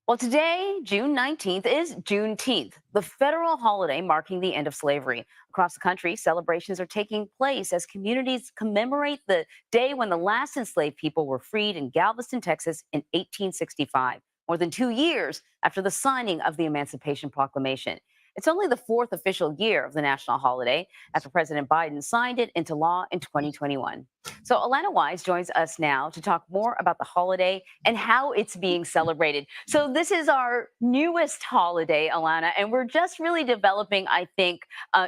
Well, today, June 19th, is Juneteenth, the federal holiday marking the end of slavery. Across the country, celebrations are taking place as communities commemorate the day when the last enslaved people were freed in Galveston, Texas in 1865, more than 2 years after the signing of the Emancipation Proclamation. It's only the fourth official year of the national holiday after President Biden signed it into law in 2021. So, Alana Wise joins us now to talk more about the holiday and how it's being celebrated. So, this is our newest holiday, Alana, and we're just really developing, I think,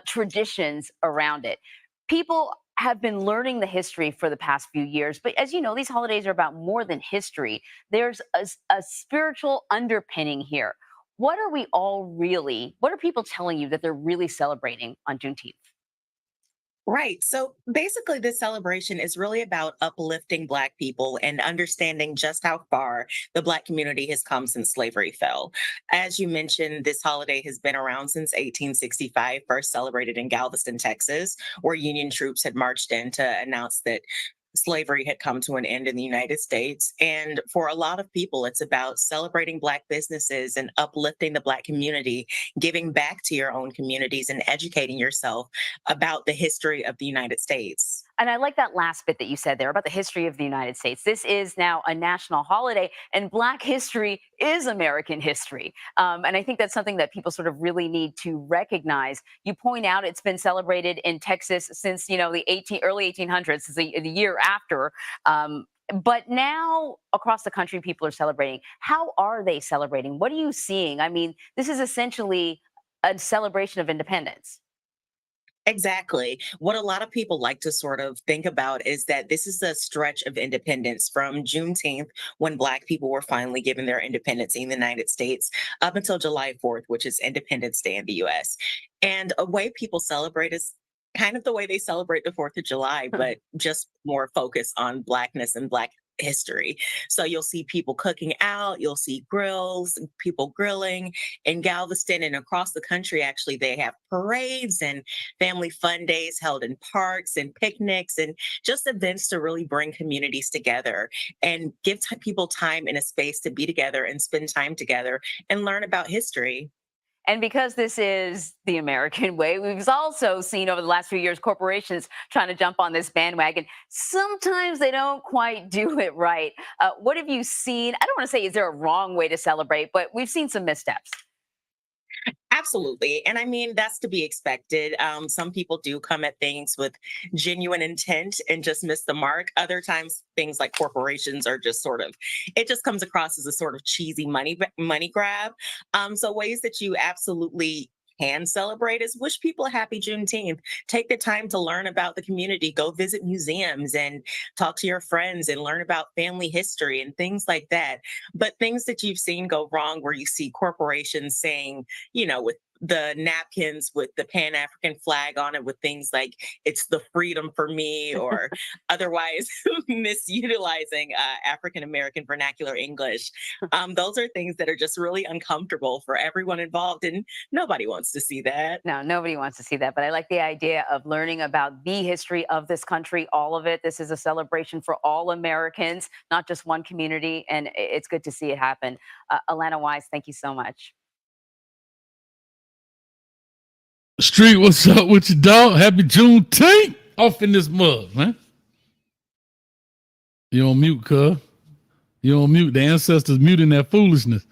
traditions around it. People have been learning the history for the past few years, but as you know, these holidays are about more than history. There's a spiritual underpinning here. What are people telling you that they're really celebrating on Juneteenth? Right. So basically, this celebration is really about uplifting Black people and understanding just how far the Black community has come since slavery fell. As you mentioned, this holiday has been around since 1865, first celebrated in Galveston, Texas, where Union troops had marched in to announce that slavery had come to an end in the United States. And for a lot of people, it's about celebrating Black businesses and uplifting the Black community, giving back to your own communities, and educating yourself about the history of the United States. And I like that last bit that you said there about the history of the United States. This is now a national holiday, and Black history is American history. And I think that's something that people sort of really need to recognize. You point out it's been celebrated in Texas since the early 1800s, the year after. But now across the country, people are celebrating. How are they celebrating? What are you seeing? I mean, this is essentially a celebration of independence. Exactly. What a lot of people like to sort of think about is that this is a stretch of independence from Juneteenth, when Black people were finally given their independence in the United States, up until July 4th, which is Independence Day in the US. And a way people celebrate is kind of the way they celebrate the 4th of July, but just more focused on Blackness and Black history. So you'll see people cooking out, you'll see grills, people grilling in Galveston and across the country. Actually, they have parades and family fun days held in parks and picnics and just events to really bring communities together and give people time and a space to be together and spend time together and learn about history. And because this is the American way, we've also seen over the last few years corporations trying to jump on this bandwagon. Sometimes they don't quite do it right. What have you seen? I don't want to say is there a wrong way to celebrate, but we've seen some missteps. Absolutely. And I mean, that's to be expected. Some people do come at things with genuine intent and just miss the mark. Other times, things like corporations are just sort of, it just comes across as a sort of cheesy money grab. So ways that you absolutely can celebrate is wish people a happy Juneteenth. Take the time to learn about the community, go visit museums and talk to your friends and learn about family history and things like that. But things that you've seen go wrong, where you see corporations saying, with the napkins with the Pan African flag on it, with things like "it's the freedom for me," or otherwise misutilizing African American vernacular English. Those are things that are just really uncomfortable for everyone involved, and nobody wants to see that. No, nobody wants to see that. But I like the idea of learning about the history of this country, all of it. This is a celebration for all Americans, not just one community. And it's good to see it happen. Alana Wise, thank you so much. Street, what's up with you, dog? Happy Juneteenth off in this mug, man. You on mute, cuz. You on mute. The ancestors muting that foolishness.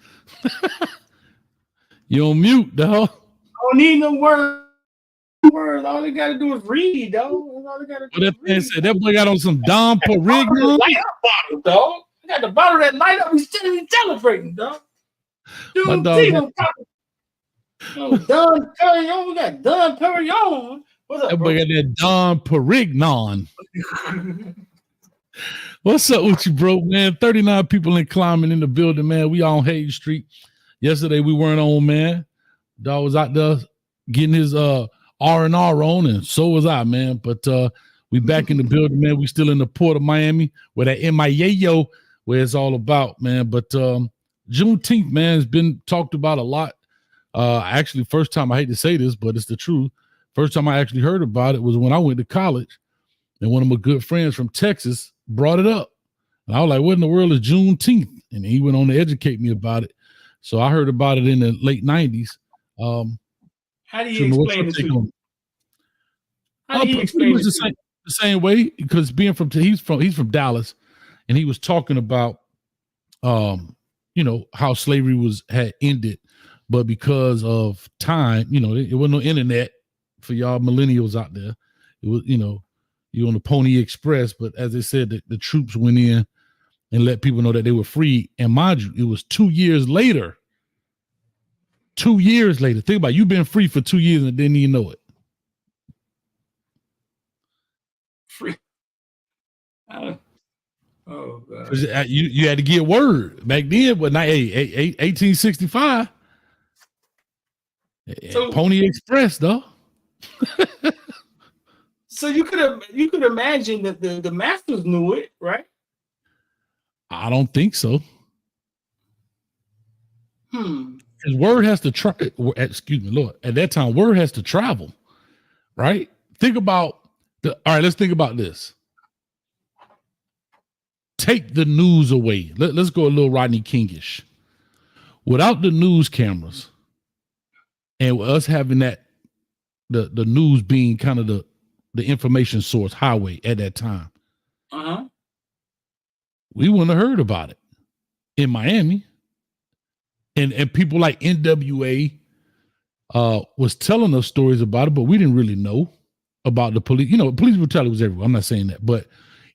You on mute, dog. Don't need no words. All they gotta do is read, dog. All they gotta do What that man read. said, that boy got on some Dom Perignon. Light up bottle, dog. I got the bottle that light up. He's still celebrating, dog. My Dude, dog, Don Perignon. We got Don Perignon. What's up, that bro? boy got that Dom Perignon. What's up with you, bro, man? 39 people in climbing in the building, man. We on Hayes Street. Yesterday we weren't on, man. Dog was out there getting his R&R on, and so was I, man. But we back in the building, man. We still in the port of Miami, where that MIAO, where it's all about, man. But Juneteenth, man, has been talked about a lot. Actually, first time, I hate to say this, but it's the truth. First time I actually heard about it was when I went to college, and one of my good friends from Texas brought it up. And I was like, what in the world is Juneteenth? And he went on to educate me about it. So I heard about it in the late 90s. How do you explain it to you? How do you explain it to you? The same way, because being from he's from Dallas, and he was talking about how slavery had ended, but because of time, it wasn't no internet for y'all millennials out there. It was, you on the Pony Express, but as they said, the troops went in and let people know that they were free. And mind you, it was 2 years later. 2 years later. Think about it, you've been free for 2 years and didn't even know it. Free. Oh God. You had to get word back then, but not 1865. So, Pony Express, though. So you could imagine that the masters knew it, right? I don't think so. Because word has to excuse me, Lord. At that time, word has to travel, right? Think about all right, let's think about this. Take the news away. Let's go a little Rodney Kingish. Without the news cameras and us having that, the news being kind of the information source highway at that time, we wouldn't have heard about it in Miami. And people like NWA was telling us stories about it, but we didn't really know about the police. Police brutality was everywhere. I'm not saying that, but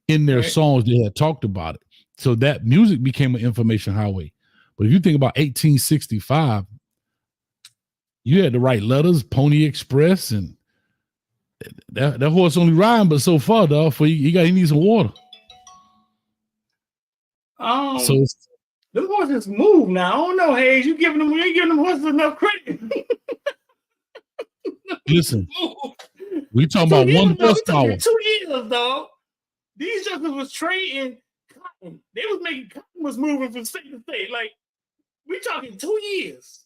in their songs, they had talked about it. So that music became an information highway. But if you think about 1865, you had to write letters, Pony Express, and that horse only riding but so far, dog. For he needs some water. So them horses move now. I don't know, Hayes. You ain't giving them horses enough credit. Listen, we talking about one horsepower. 2 years, dog. These jokers was trading cotton. They was making cotton was moving from state to state. Like, we talking 2 years.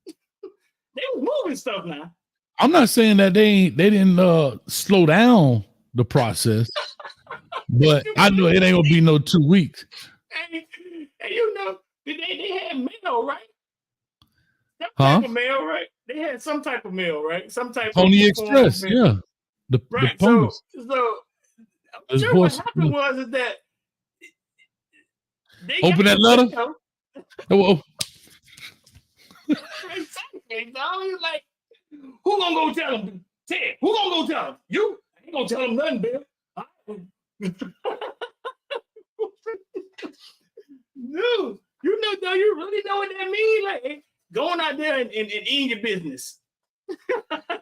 They was moving stuff now. I'm not saying that they didn't slow down the process, but I know it ain't gonna be no 2 weeks. And they had mail, right? Some type of mail, right? They had some type of mail, right? Some type Pony of Express, yeah. Right. The So I'm sure what happened was is that they open that letter. Oh, exactly, dog. He's like, who gonna go tell him? Ted, who gonna go tell him? You? I ain't gonna tell him nothing, Bill. No, you really know what that means? Like going out there and eating your business. That's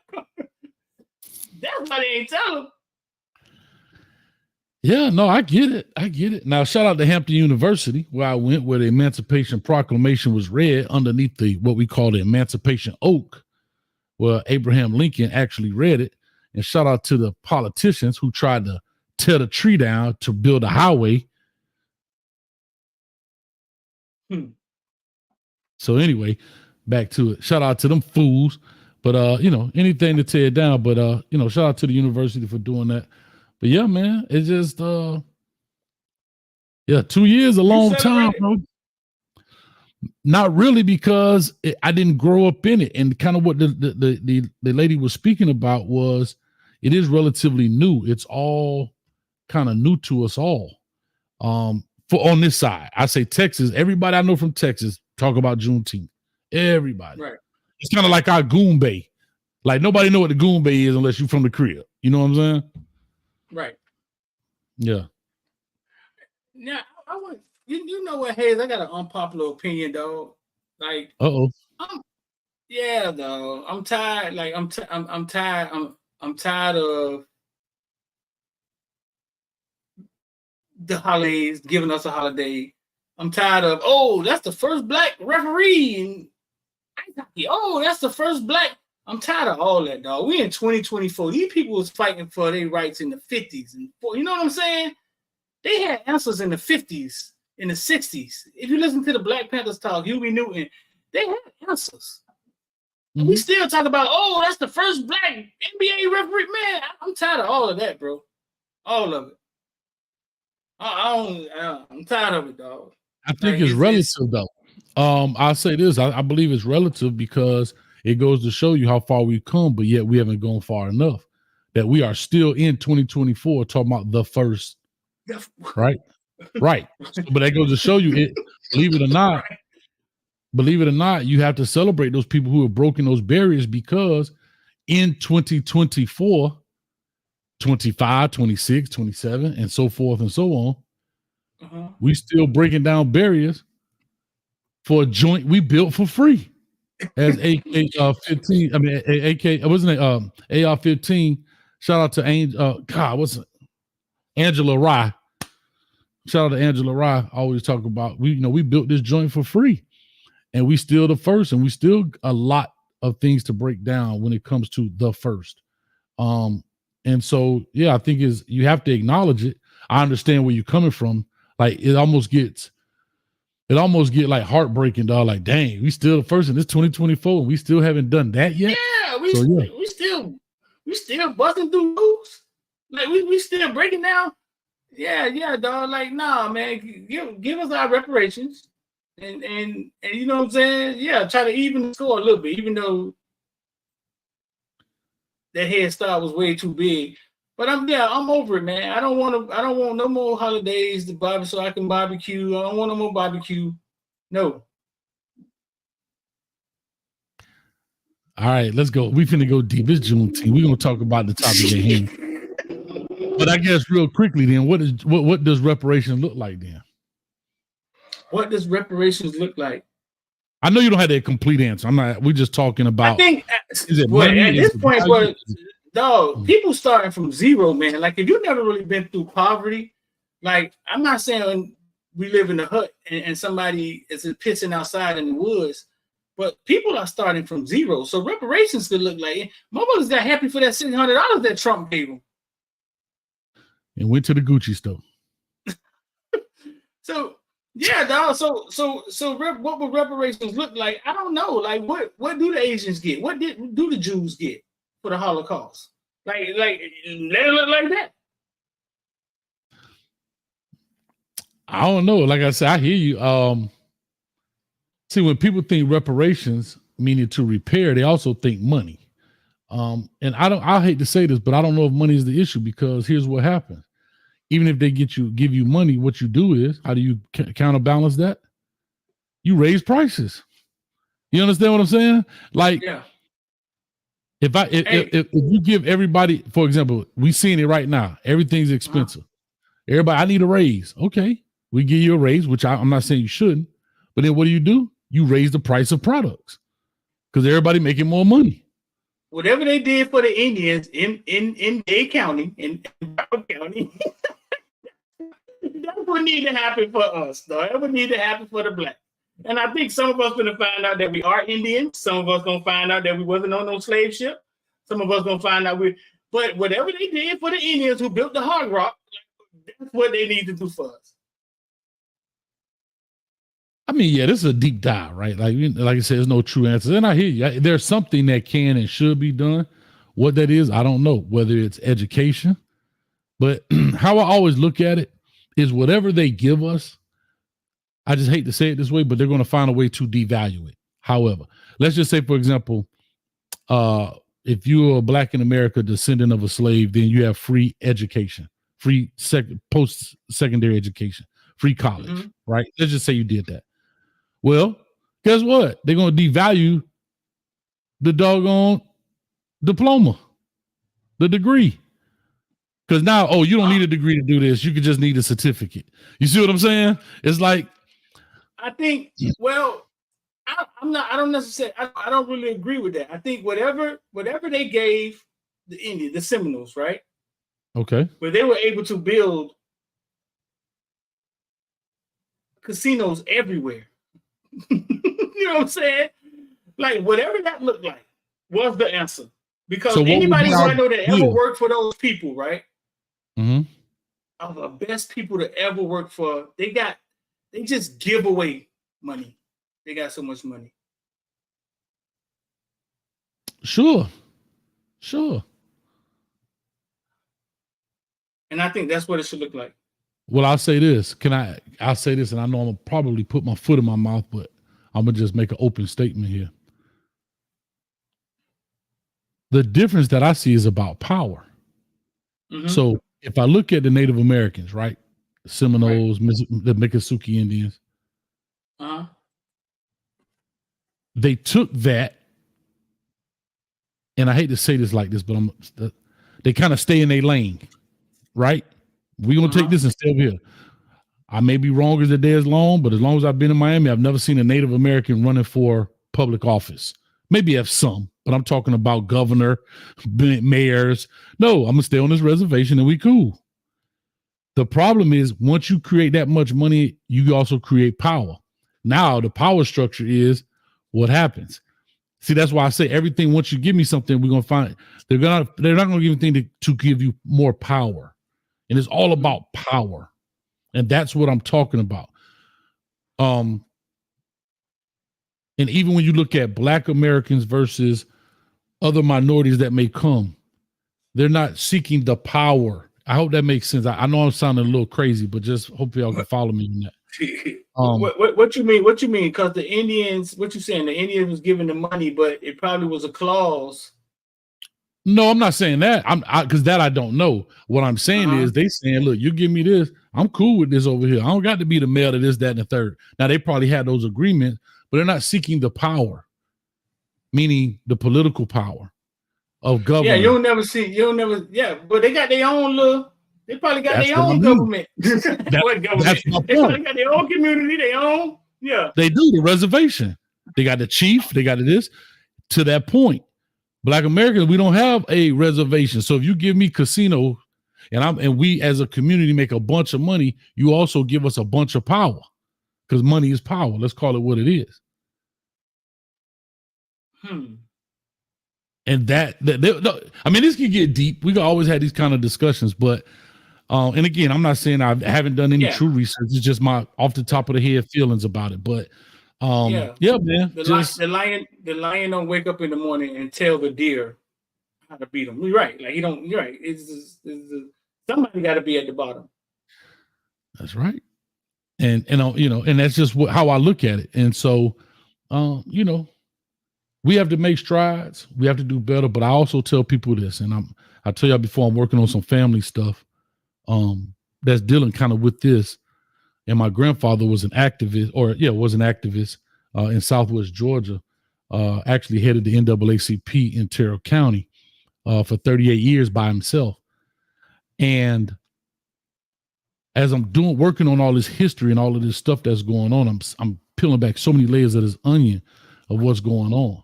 why they ain't tell him. Yeah, no, I get it. Now, shout out to Hampton University, where I went, where the Emancipation Proclamation was read underneath what we call the Emancipation Oak, where Abraham Lincoln actually read it. And shout out to the politicians who tried to tear the tree down to build a highway. So anyway, back to it. Shout out to them fools. But anything to tear it down. But shout out to the university for doing that. But yeah, man, it's just 2 years a long time, bro. Not really, because I didn't grow up in it. And kind of what the lady was speaking about was it is relatively new. It's all kind of new to us all. For on this side, I say Texas. Everybody I know from Texas talk about Juneteenth. Everybody. Right. It's kind of like our Goon Bay. Like nobody know what the Goon Bay is unless you're from the crib. You know what I'm saying? Right. Yeah. Now I want you know what, Hayes? I got an unpopular opinion, dog. Like, yeah, though. I'm tired. Like, I'm tired. I'm tired of the holidays giving us a holiday. I'm tired of that's the first black referee in ice hockey. That's the first black. I'm tired of all that, dog. We in 2024. These people was fighting for their rights in the 50s and you know what I'm saying? They had answers in the 50s, in the 60s. If you listen to the Black Panthers talk, Huey Newton, they had answers. Mm-hmm. We still talk about, that's the first black NBA referee. Man, I'm tired of all of that, bro. All of it. I'm tired of it, dog. I think it's relative, though. I'll say this. I believe it's relative because it goes to show you how far we've come, but yet we haven't gone far enough. That we are still in 2024 talking about the first, right? Right. But that goes to show you it, believe it or not, you have to celebrate those people who have broken those barriers because in 2024, 25, 26, 27, and so forth and so on, we still breaking down barriers for a joint we built for free as AK-15. I mean, AK, wasn't it AR-15? Shout out to Angela Rye. Shout out to Angela Rye. Always talk about we built this joint for free, and we still the first, and we still a lot of things to break down when it comes to the first. And so I think you have to acknowledge it. I understand where you're coming from. Like it almost get like heartbreaking, dog. Like, dang, we still the first in this 2024, and we still haven't done that yet. Yeah, we still busting through moves. Like we still breaking down. Yeah, dog. Like, nah, man, give us our reparations, and you know what I'm saying? Yeah, try to even the score a little bit, even though that head start was way too big. But I'm over it, man. I don't want no more holidays to barbecue so I can barbecue. I don't want no more barbecue. No. All right, let's go. We finna go deep. It's Juneteenth. We're gonna talk about the topic at hand. But I guess real quickly, then, what does reparations look like then? What does reparations look like? I know you don't have that complete answer. We're just talking about. I think at this point, but dog, people starting from zero, man. Like if you've never really been through poverty, like I'm not saying we live in a hut and somebody is pissing outside in the woods, but people are starting from zero. So reparations could look like motherfuckers got happy for that $600 that Trump gave them. And went to the Gucci store. So yeah, dog. So what would reparations look like? I don't know. Like what do the Asians get? What do the Jews get for the Holocaust? Like let it look like that. I don't know. Like I said, I hear you. See, when people think reparations, meaning to repair, they also think money. And I hate to say this, but I don't know if money is the issue because here's what happens. Even if they give you money, what you do is, how do you counterbalance that? You raise prices. You understand what I'm saying? Like, if you give everybody, for example, we seeing it right now, everything's expensive. Everybody, I need a raise. Okay, we give you a raise, which I'm not saying you shouldn't, but then what do? You raise the price of products because everybody making more money. Whatever they did for the Indians in Dade County, in Broward County, that would need to happen for us, though. That would need to happen for the black. And I think some of us going to find out that we are Indians. Some of us going to find out that we wasn't on no slave ship. Some of us going to find out but whatever they did for the Indians who built the Hard Rock, that's what they need to do for us. I mean, this is a deep dive, right? Like I said, there's no true answer. And I hear you. There's something that can and should be done. What that is, I don't know. Whether it's education, but how I always look at it is whatever they give us, I just hate to say it this way, but they're going to find a way to devalue it. However, let's just say, for example, if you're a Black in America descendant of a slave, then you have free education, free post-secondary education, free college, right? Let's just say you did that. Well, guess what? They're going to devalue the doggone diploma, the degree. Because now, you don't need a degree to do this. You could just need a certificate. You see what I'm saying? It's like, I think, well, I don't necessarily, I don't really agree with that. I think whatever they gave the Indians, the Seminoles, right? Okay. Where they were able to build casinos everywhere. You know what I'm saying? Like whatever that looked like was the answer. Because anybody who I know that ever worked for those people, right? Mm-hmm. Of the best people to ever work for, they just give away money. They got so much money. Sure. And I think that's what it should look like. Well, I'll say this. I'll say this, and I know I'm gonna probably put my foot in my mouth, but I'm gonna just make an open statement here. The difference that I see is about power. Mhm. So if I look at the Native Americans, right, the Seminoles, the Miccosukee Indians, Uh-huh. they took that, and I hate to say this like this, but they kind of stay in their lane, right? We're gonna take this and stay over here. I may be wrong as the day is long, but as long as I've been in Miami, I've never seen a Native American running for public office. Maybe have some, but I'm talking about governor, mayors. No, I'm gonna stay on this reservation and we cool. The problem is once you create that much money, you also create power. Now the power structure is what happens. See, that's why I say everything. Once you give me something, we're gonna find they're not gonna give anything to give you more power, and it's all about power. And that's what I'm talking about. And even when you look at Black Americans versus other minorities that may come, they're not seeking the power. I hope that makes sense. I know I'm sounding a little crazy, but just hope y'all can follow me in that. What you mean? What you mean? Because the Indians, what you saying? The Indians was giving the money, but it probably was a clause. No, I'm not saying that. Because that I don't know. What I'm saying is they saying, look, you give me this, I'm cool with this over here. I don't got to be the mayor to this, that, and the third. Now they probably had those agreements, but they're not seeking the power, meaning the political power of government. Yeah, but they got their own little. They probably got their own government. That's my They probably point. got their own community, their own. Yeah, they do the reservation. They got the chief. They got this. To that point, Black Americans, we don't have a reservation. So if you give me casino, and we as a community make a bunch of money, you also give us a bunch of power because money is power. Let's call it what it is. And I mean, this can get deep. We can always have these kind of discussions, but and again, I'm not saying I haven't done any true research. It's just my off the top of the head feelings about it. But man. The lion don't wake up in the morning and tell the deer how to beat him. You're right. Like he don't. You're right. Somebody got to be at the bottom. That's right. And and that's just how I look at it. And so, we have to make strides. We have to do better. But I also tell people this, and I tell y'all before, I'm working on some family stuff that's dealing kind of with this. And my grandfather was an activist, in Southwest Georgia. Actually headed the NAACP in Terrell County for 38 years by himself. And as I'm working on all this history and all of this stuff that's going on, I'm peeling back so many layers of this onion of what's going on.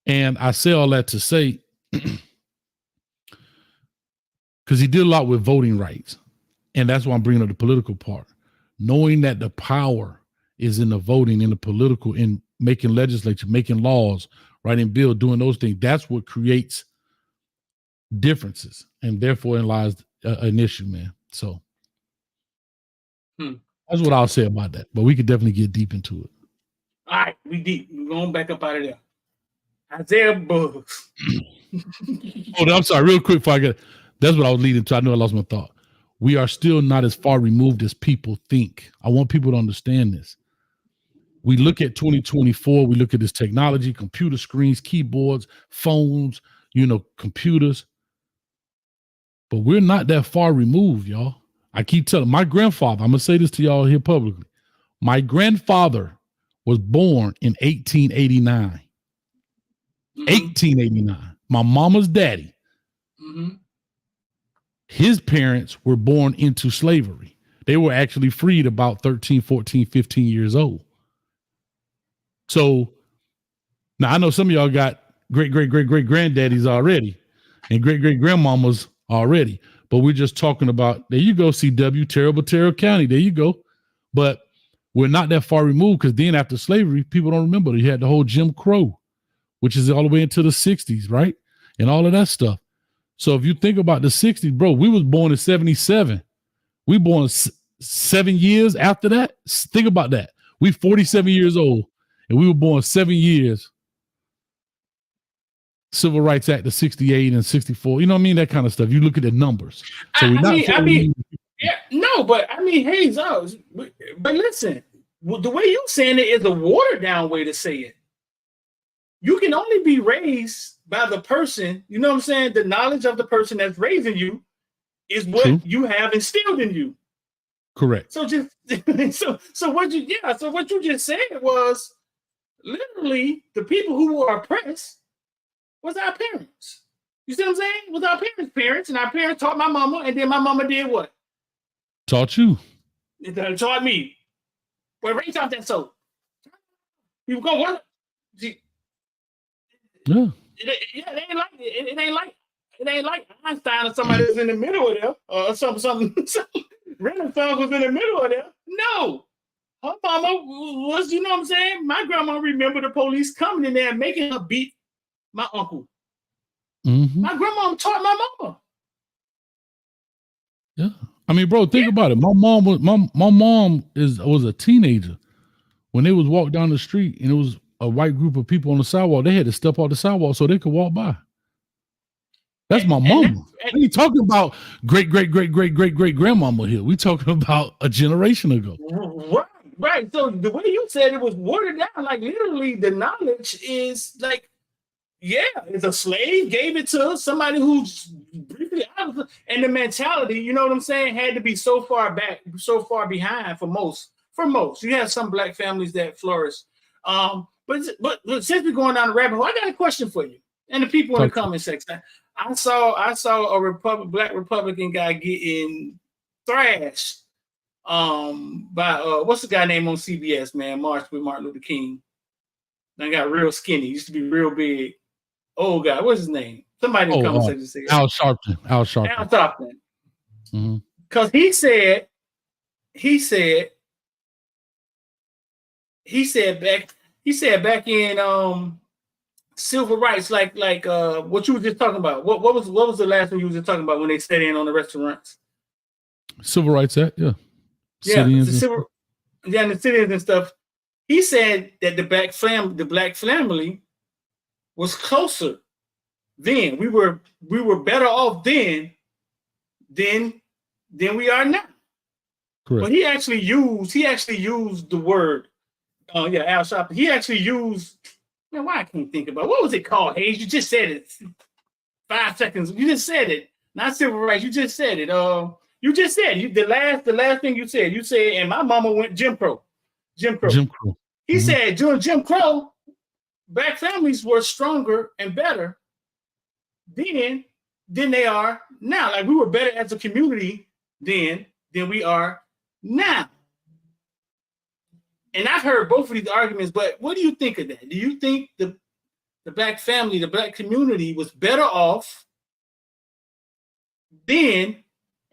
And I say all that to say, because he did a lot with voting rights. And that's why I'm bringing up the political part. Knowing that the power is in the voting, in the political, in making legislature, making laws, writing bills, doing those things. That's what creates differences. And therefore lies an issue, man. So that's what I'll say about that. But we could definitely get deep into it. All right, we deep. We're going back up out of there. Isaiah Bugs. I'm sorry, real quick before I get it. That's what I was leading to. I know I lost my thought. We are still not as far removed as people think. I want people to understand this. We look at 2024, we look at this technology, computer screens, keyboards, phones, computers. But we're not that far removed, y'all. I keep telling my grandfather, I'm going to say this to y'all here publicly. My grandfather was born in 1889. 1889. My mama's daddy. His parents were born into slavery. They were actually freed about 13, 14, 15 years old. So now I know some of y'all got great granddaddies already and great grandmamas already, but we're just talking about, there you go, CW, terrible Terrell County. There you go. But we're not that far removed because then after slavery, people don't remember. You had the whole Jim Crow, which is all the way into the 60s, right? And all of that stuff. So if you think about the 60s, bro, we was born in 77. We born 7 years after that. Think about that. We 47 years old and we were born 7 years. Civil Rights Act of 68 and 64. You know what I mean? That kind of stuff. You look at the numbers. So but hey, but listen, the way you saying it is a watered down way to say it. You can only be raised by the person, you know what I'm saying? The knowledge of the person that's raising you is what True. you have instilled in you. Correct. So just so what you just said was literally the people who were oppressed was our parents. You see what I'm saying? Was our parents, and our parents taught my mama, and then my mama did what? Taught you. It taught me. Well, raise off that soap. You go what? See, Yeah. it ain't like it. It ain't like Einstein or somebody that's in the middle of there, or something. Renaissance was in the middle of there. No, her mama was. You know what I'm saying? My grandma remember the police coming in there and making her beat my uncle. Mm-hmm. My grandma taught my mama. Yeah. I mean, bro, think about it. My mom was a teenager when they was walk down the street and it was a white group of people on the sidewalk. They had to step off the sidewalk so they could walk by. That's my mama. We ain't talking about great grandmama here. We talking about a generation ago. Right. So the way you said it was watered down, like literally the knowledge is like, yeah, it's a slave gave it to somebody who's briefly out of, and the mentality, you know what I'm saying, had to be so far back, so far behind for most. You have some black families that flourish. But since we're going down the rabbit hole, I got a question for you and the people in the comment section. I saw a black Republican guy getting thrashed by what's the guy name on CBS, man? March with Martin Luther King. I got real skinny, used to be real big. Oh God, what's his name? Somebody in the comment section say Al Sharpton. Al Sharpton. Mm-hmm. Because he said back in civil rights, like what you were just talking about. What was the last one you were just talking about when they set in on the restaurants? Civil Rights Act, yeah. Yeah, and the sit-ins and stuff. He said that the black family was closer then. We were better off then than we are now. Correct. But he actually used the word. Al Sharpton. He actually used. Man, why I can't think about what was it called? Hayes, you just said it. 5 seconds. You just said it. Not civil rights. You just said it. You just said the last thing you said. You said, and my mama went Jim Crow. He said during Jim Crow, black families were stronger and better then than they are now. Like we were better as a community then than we are now. And I've heard both of these arguments, but what do you think of that? Do you think the black family, the black community was better off then,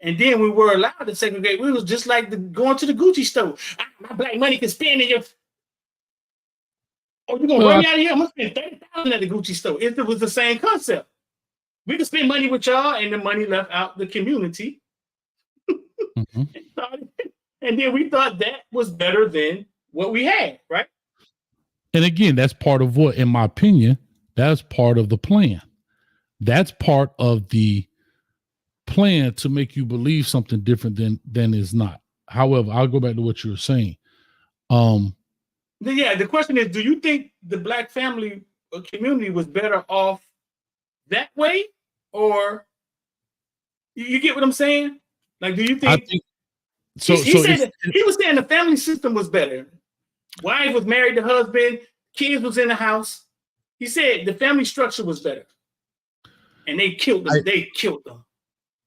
and then we were allowed to segregate? We was just like going to the Gucci store. My black money can spend in your... Oh, you're going to run me out of here? I'm going to spend $30,000 at the Gucci store. It was the same concept. We could spend money with y'all, and the money left out the community. Mm-hmm. And then we thought that was better than what we had, right? And again, that's part of what, in my opinion, that's part of the plan. That's part of the plan to make you believe something different than is not. However, I'll go back to what you were saying. The question is, do you think the black family or community was better off that way? Or you get what I'm saying? Like, do you think... he was saying the family system was better. Wife was married to husband, kids was in the house. He said the family structure was better. And they killed them. They killed them.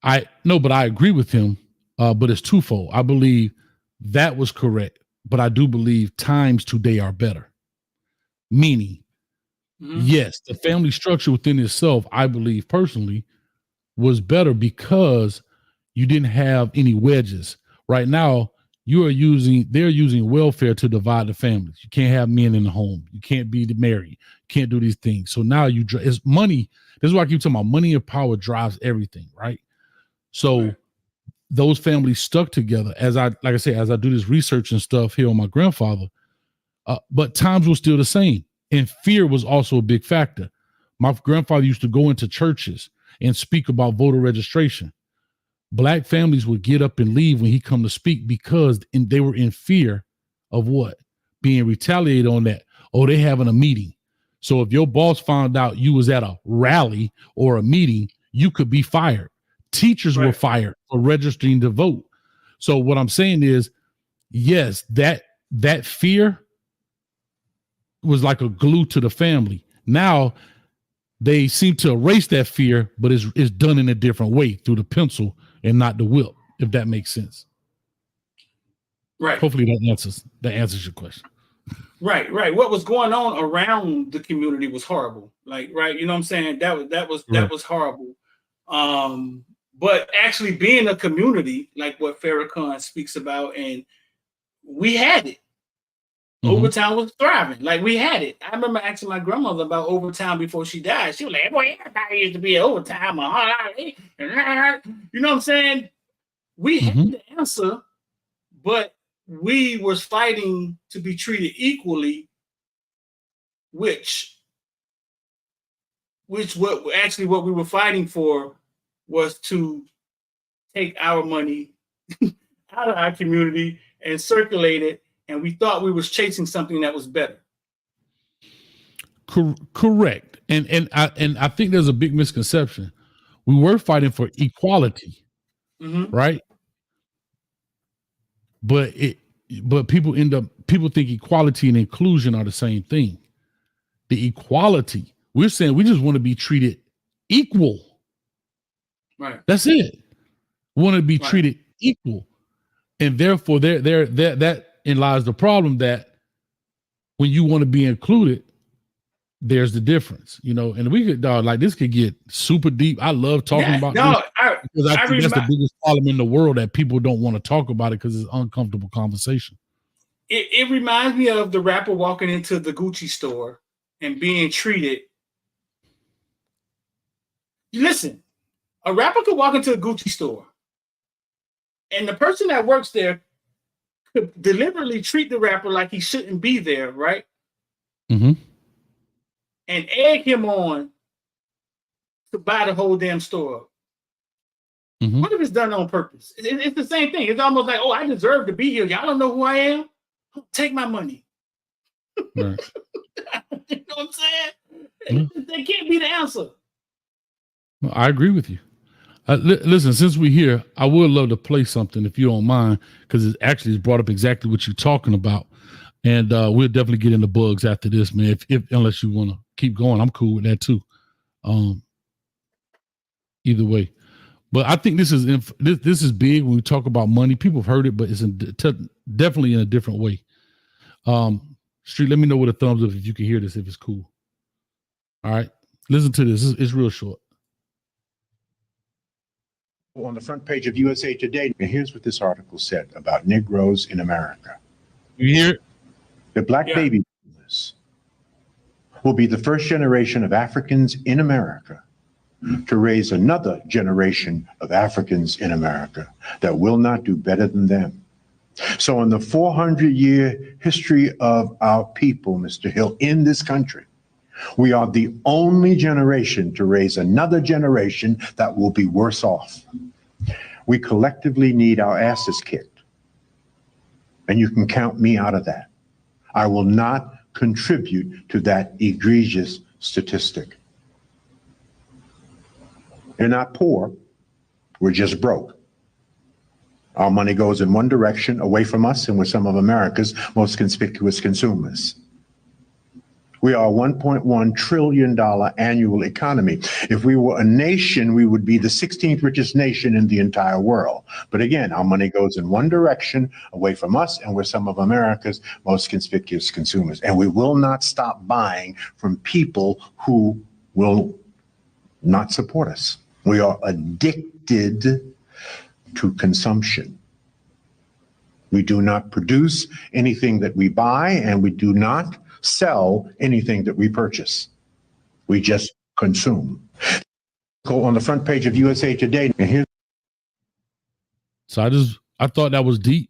But I agree with him. But it's twofold. I believe that was correct, but I do believe times today are better. Meaning, yes, the family structure within itself, I believe personally, was better because you didn't have any wedges. Right now, they're using welfare to divide the families. You can't have men in the home. You can't be married. You can't do these things. So now it's money. This is why I keep talking about money and power drives everything, right? So those families stuck together as I do this research and stuff here on my grandfather, but times were still the same. And fear was also a big factor. My grandfather used to go into churches and speak about voter registration. Black families would get up and leave when he come to speak because they were in fear of what? Being retaliated on that. Oh, they having a meeting. So if your boss found out you was at a rally or a meeting, you could be fired. Teachers were fired for registering to vote. So what I'm saying is, yes, that fear was like a glue to the family. Now they seem to erase that fear, but it's done in a different way through the pencil and not the whip, if that makes sense. Right. Hopefully that answers your question. Right. What was going on around the community was horrible. Like, right, you know what I'm saying? That was horrible. But actually being a community, like what Farrakhan speaks about, and we had it. Overtown was thriving. Like, we had it. I remember asking my grandmother about Overtown before she died. She was like, boy, everybody used to be Overtown. You know what I'm saying? We had the answer, but we was fighting to be treated equally, which what we were fighting for was to take our money out of our community and circulate it, and we thought we was chasing something that was better. Correct. And I think there's a big misconception. We were fighting for equality, right? But people think equality and inclusion are the same thing. The equality, we're saying we just want to be treated equal. Right. That's it. We want to be treated equal. And therefore that in lies the problem, that when you want to be included, there's the difference, and we could, like, this could get super deep. I love talking about this because I think that's the biggest problem in the world, that people don't want to talk about it because it's uncomfortable conversation. It reminds me of the rapper walking into the Gucci store and being treated. Listen, a rapper could walk into a Gucci store and the person that works there could deliberately treat the rapper like he shouldn't be there, right? And egg him on to buy the whole damn store up. What if it's done on purpose? It's the same thing. It's almost like, oh, I deserve to be here. Y'all don't know who I am? Take my money. Right. You know what I'm saying? That can't be the answer. Well, I agree with you. Listen, since we're here, I would love to play something, if you don't mind, because it actually has brought up exactly what you're talking about. And we'll definitely get into bugs after this, man. If unless you want to keep going, I'm cool with that too. Either way, but I think this is big when we talk about money. People have heard it, but it's definitely in a different way. Street, let me know with a thumbs up if you can hear this, if it's cool. All right, listen to this. It's real short. On the front page of USA Today, and here's what this article said about Negroes in America. You hear it? The black baby boomers will be the first generation of Africans in America to raise another generation of Africans in America that will not do better than them. So in the 400-year history of our people, Mr. Hill, in this country, we are the only generation to raise another generation that will be worse off. We collectively need our asses kicked. And you can count me out of that. I will not contribute to that egregious statistic. They're not poor, we're just broke. Our money goes in one direction, away from us, and we're some of America's most conspicuous consumers. We are a $1.1 trillion annual economy. If we were a nation, we would be the 16th richest nation in the entire world. But again, our money goes in one direction, away from us, and we're some of America's most conspicuous consumers. And we will not stop buying from people who will not support us. We are addicted to consumption. We do not produce anything that we buy, and we do not sell anything that we purchase. We just consume. Go on the front page of USA Today, and here's. So I thought that was deep.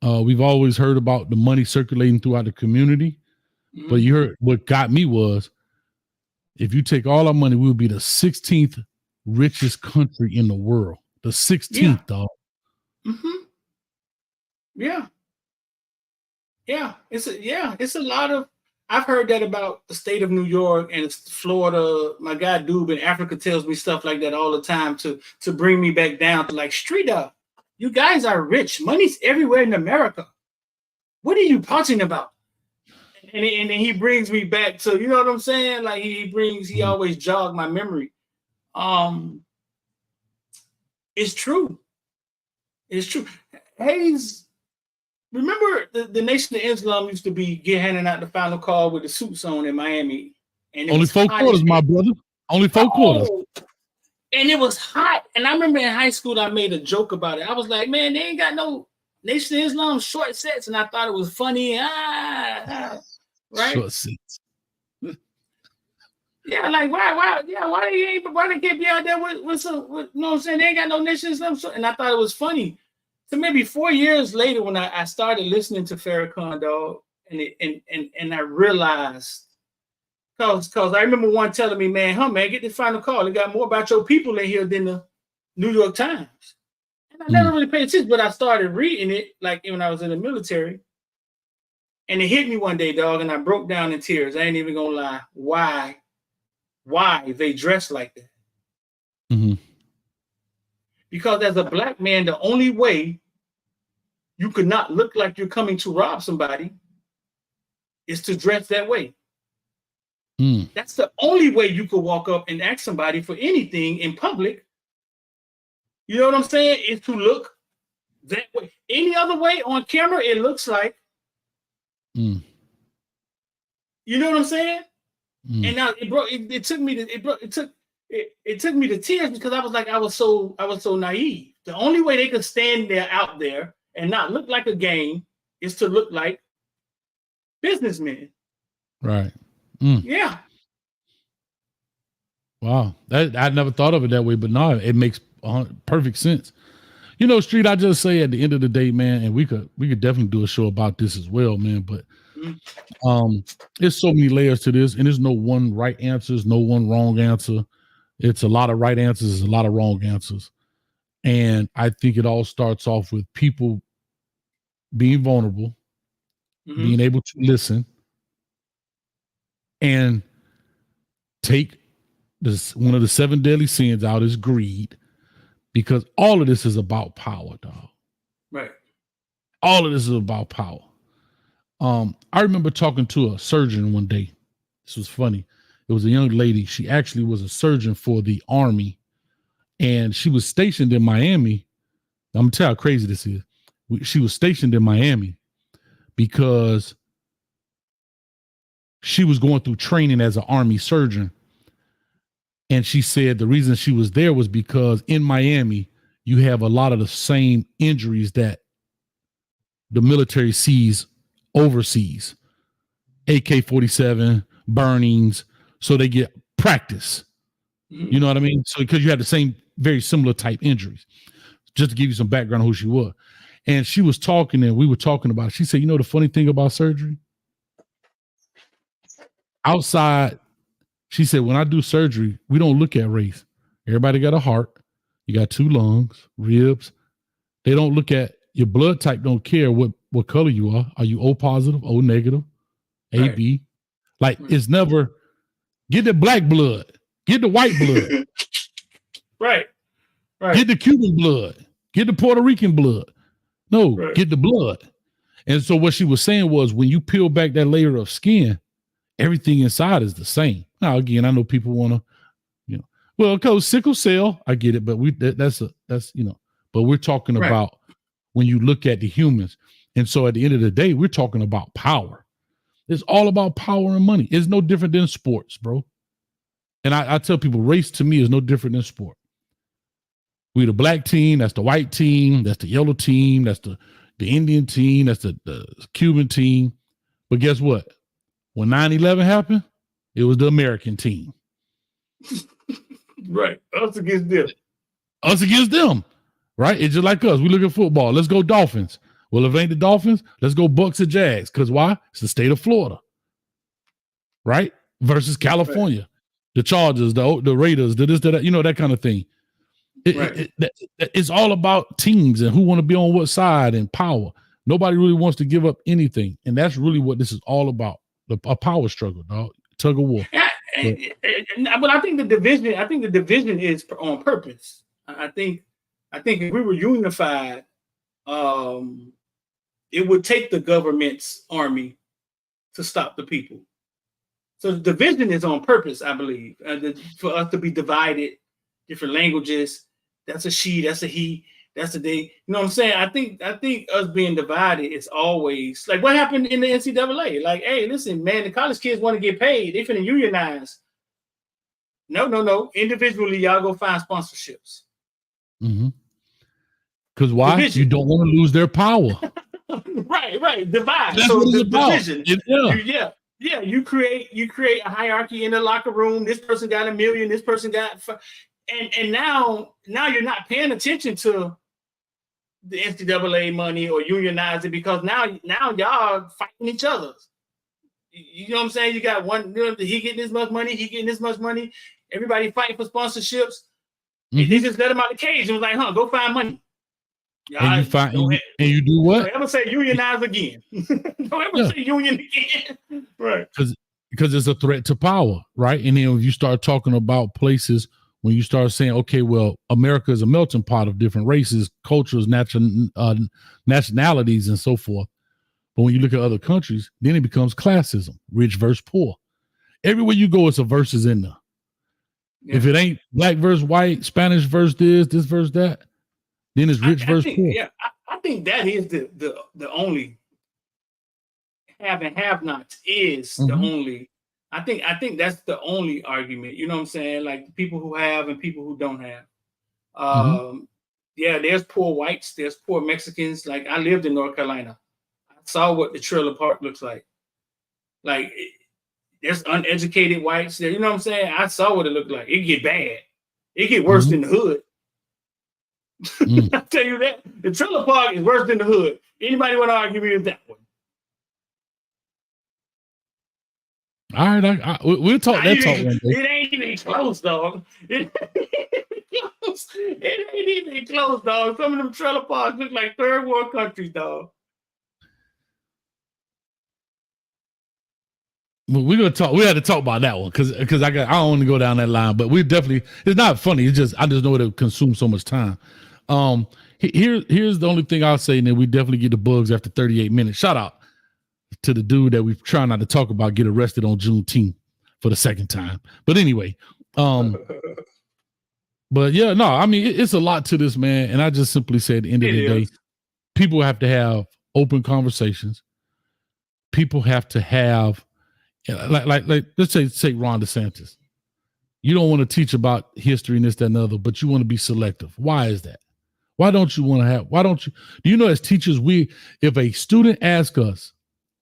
We've always heard about the money circulating throughout the community, but you heard what got me was, if you take all our money, we would be the 16th richest country in the world. The 16th, dog. Yeah. it's a lot of. I've heard that about the state of New York and Florida. My guy Dube in Africa tells me stuff like that all the time to bring me back down to like street up. You guys are rich. Money's everywhere in America. What are you talking about? And he brings me back to, you know what I'm saying? Like he always jogged my memory. It's true. It's true. Hayes, remember the Nation of Islam used to be handing out the final call with the suits on in Miami. And only 4 quarters, my brother. Only 4 quarters. And it was hot. And I remember in high school, I made a joke about it. I was like, man, they ain't got no Nation of Islam short sets. And I thought it was funny. Right? Short sets. Yeah, like why they can't be out there with some, you know what I'm saying? They ain't got no Nation of Islam short. And I thought it was funny. So maybe 4 years later, when I started listening to Farrakhan, dog, and I realized, cause I remember one telling me, man, get the final call. They got more about your people in here than the New York Times. And I never really paid attention, but I started reading it like when I was in the military. And it hit me one day, dog, and I broke down in tears. I ain't even gonna lie. Why they dress like that? Mm-hmm. Because as a black man, the only way you could not look like you're coming to rob somebody is to dress that way. That's the only way you could walk up and ask somebody for anything in public. You know what I'm saying? Is to look that way. Any other way on camera, it looks like. You know what I'm saying? And now it took me to tears because I was like, I was so naive. The only way they could stand there out there and not look like a game is to look like businessmen. Right. Yeah. Wow. I never thought of it that way, but no, it makes perfect sense. You know, Street, I just say at the end of the day, man, and we could definitely do a show about this as well, man, but there's so many layers to this, and there's no one right answer, there's no one wrong answer. It's a lot of right answers, a lot of wrong answers. And I think it all starts off with people being vulnerable, being able to listen, and take this. One of the 7 deadly sins out is greed, because all of this is about power, dog. Right. All of this is about power. I remember talking to a surgeon one day. This was funny. It was a young lady. She actually was a surgeon for the Army, and she was stationed in Miami. I'm gonna tell you how crazy this is. She was stationed in Miami because she was going through training as an Army surgeon. And she said the reason she was there was because in Miami, you have a lot of the same injuries that the military sees overseas. AK-47, burnings, so they get practice. You know what I mean? So because you have the same, very similar type injuries. Just to give you some background on who she was. And she was talking, and we were talking about it. She said, you know the funny thing about surgery? Outside, she said, when I do surgery, we don't look at race. Everybody got a heart. You got 2 lungs, ribs. They don't look at your blood type, don't care what color you are. Are you O positive, O negative, AB? Like, it's never, get the black blood, get the white blood. Right. Get the Cuban blood, get the Puerto Rican blood. No, get the blood. And so what she was saying was, when you peel back that layer of skin, everything inside is the same. Now, again, I know people want to, well, because sickle cell, I get it, but that's but we're talking about when you look at the humans. And so at the end of the day, we're talking about power. It's all about power and money. It's no different than sports, bro. And I tell people, race to me is no different than sport. We the black team, that's the white team, that's the yellow team, that's the Indian team, that's the Cuban team. But guess what? When 9/11 happened, it was the American team. Right. Us against them. Us against them. Right? It's just like us. We look at football. Let's go Dolphins. Well, if it ain't the Dolphins, let's go Bucks and Jags. Because why? It's the state of Florida. Right? Versus California. Right. The Chargers, the Raiders, the this, that, that kind of thing. It's all about teams and who want to be on what side and power. Nobody really wants to give up anything. And that's really what this is all about. A power struggle, dog. Tug of war. But I think the division is on purpose. I think if we were unified, it would take the government's army to stop the people. So the division is on purpose, I believe, for us to be divided, different languages. That's a she, that's a he, that's a they. You know what I'm saying? I think us being divided is always like what happened in the NCAA. Like, hey, listen, man, the college kids want to get paid. They finna unionize. No. Individually, y'all go find sponsorships. Because why? Division. You don't want to lose their power. Right. Divide. That's so what the it's about. Division. Yeah. You create a hierarchy in the locker room. This person got $1 million. This person got, and now you're not paying attention to the NCAA money or unionizing because now y'all fighting each other. You know what I'm saying? You got one. He getting this much money. He getting this much money. Everybody fighting for sponsorships. They just let him out of the cage and was like, go find money. And you do what? Don't ever say unionize again. Don't ever say union again. Right. Because it's a threat to power, right? And then when you start talking about places, when you start saying, okay, well, America is a melting pot of different races, cultures, nationalities, and so forth. But when you look at other countries, then it becomes classism, rich versus poor. Everywhere you go, it's a versus in there. Yeah. If it ain't black versus white, Spanish versus this versus that, then it's rich versus poor. Yeah, I think that is the only have and have nots is the only. I think that's the only argument. You know what I'm saying? Like people who have and people who don't have. Yeah, there's poor whites, there's poor Mexicans. Like I lived in North Carolina. I saw what the trailer park looks like. Like there's uneducated whites there. You know what I'm saying? I saw what it looked like. It get bad. It get worse than the hood. I tell you that. The trailer park is worse than the hood. Anybody want to argue with that one? All right, we'll talk that talk one day. It ain't even close, dog. It ain't even close, dog. Some of them trailer parks look like third world countries, dog. We're gonna talk. We had to talk about that one because I don't want to go down that line, but we definitely. It's not funny. It's just I just know it consumes so much time. Here's the only thing I'll say, and then we definitely get the bugs after 38 minutes. Shout out to the dude that we try not to talk about get arrested on Juneteenth for the second time. But anyway, but yeah, no, I mean it's a lot to this, man. And I just simply say at the end of the day, people have to have open conversations. People have to have like let's say Ron DeSantis. You don't want to teach about history and this, that, and the other, but you want to be selective. Why is that? Why don't you do you know as teachers, if a student asks us,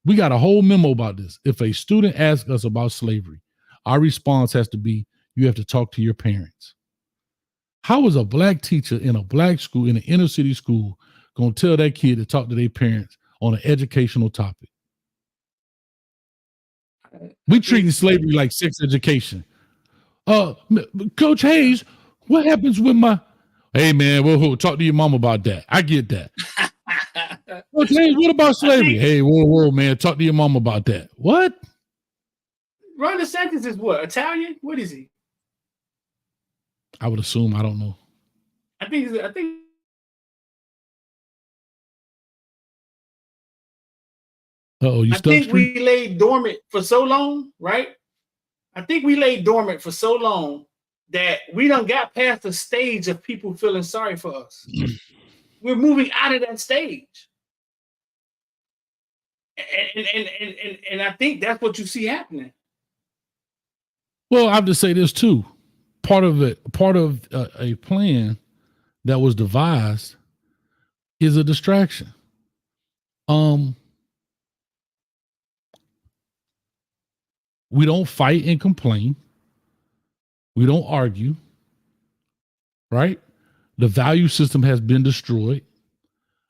we got a whole memo about this. If a student asks us about slavery, our response has to be, you have to talk to your parents. How is a black teacher in a black school, in an inner city school, going to tell that kid to talk to their parents on an educational topic? We treating slavery like sex education. Coach Hayes, what happens with hey man, we'll talk to your mom about that. I get that. Coach Hayes, what about slavery? Hey, whoa, man, talk to your mom about that. What? Ron DeSantis is what? Italian? What is he? I would assume. I don't know. I think. You stuck? I think we laid dormant for so long, right? I think we laid dormant for so long that we done got past the stage of people feeling sorry for us. We're moving out of that stage. And I think that's what you see happening. Well, I have to say this too. Part of a plan that was devised is a distraction. We don't fight and complain. We don't argue, right? The value system has been destroyed.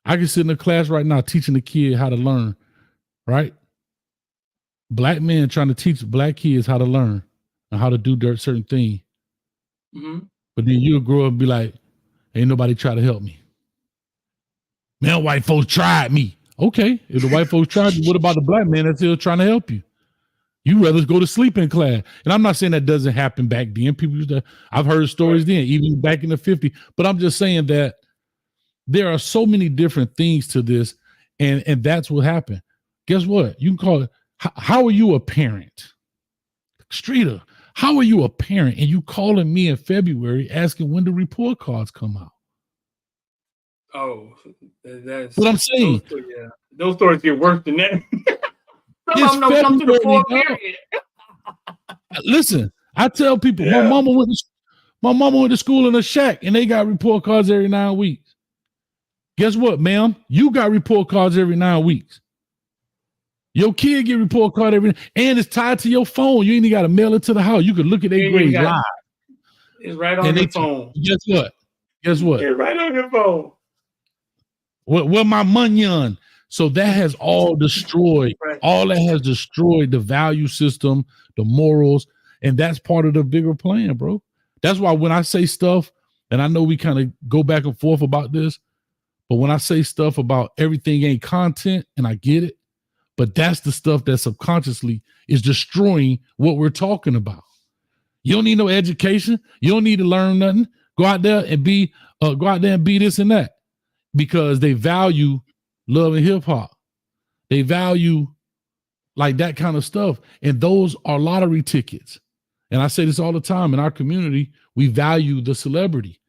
I can sit in a class right now teaching a kid how to learn, right? Black men trying to teach black kids how to learn and how to do certain things. But then you'll grow up and be like, ain't nobody try to help me. Man, white folks tried me. Okay, if the white folks tried you, what about the black man that's still trying to help you? You rather go to sleep in class. And I'm not saying that doesn't happen back then. People used to, I've heard stories then, even back in the 50s. But I'm just saying that there are so many different things to this, and that's what happened. Guess what? You can call it, how are you a parent? Streeter, how are you a parent and you calling me in February asking when the report cards come out? Oh, that's what I'm saying. Those stories get worse than that. Some It's of them don't come to the full February, period. Listen, I tell people, my mama went to school in a shack and they got report cards every 9 weeks. Guess what, ma'am? You got report cards every 9 weeks. Your kid get report card and it's tied to your phone. You ain't even got to mail it to the house. You can look at their grades live. It's right on your phone. Guess what? It's right on your phone. Where my money on? So that has all destroyed. Right. All that has destroyed the value system, the morals, and that's part of the bigger plan, bro. That's why when I say stuff, and I know we kind of go back and forth about this, but when I say stuff about everything ain't content, and I get it, but that's the stuff that subconsciously is destroying what we're talking about. You don't need no education. You don't need to learn nothing. Go out there and be this and that, because they value love and hip hop. They value like that kind of stuff. And those are lottery tickets. And I say this all the time in our community, we value the celebrity.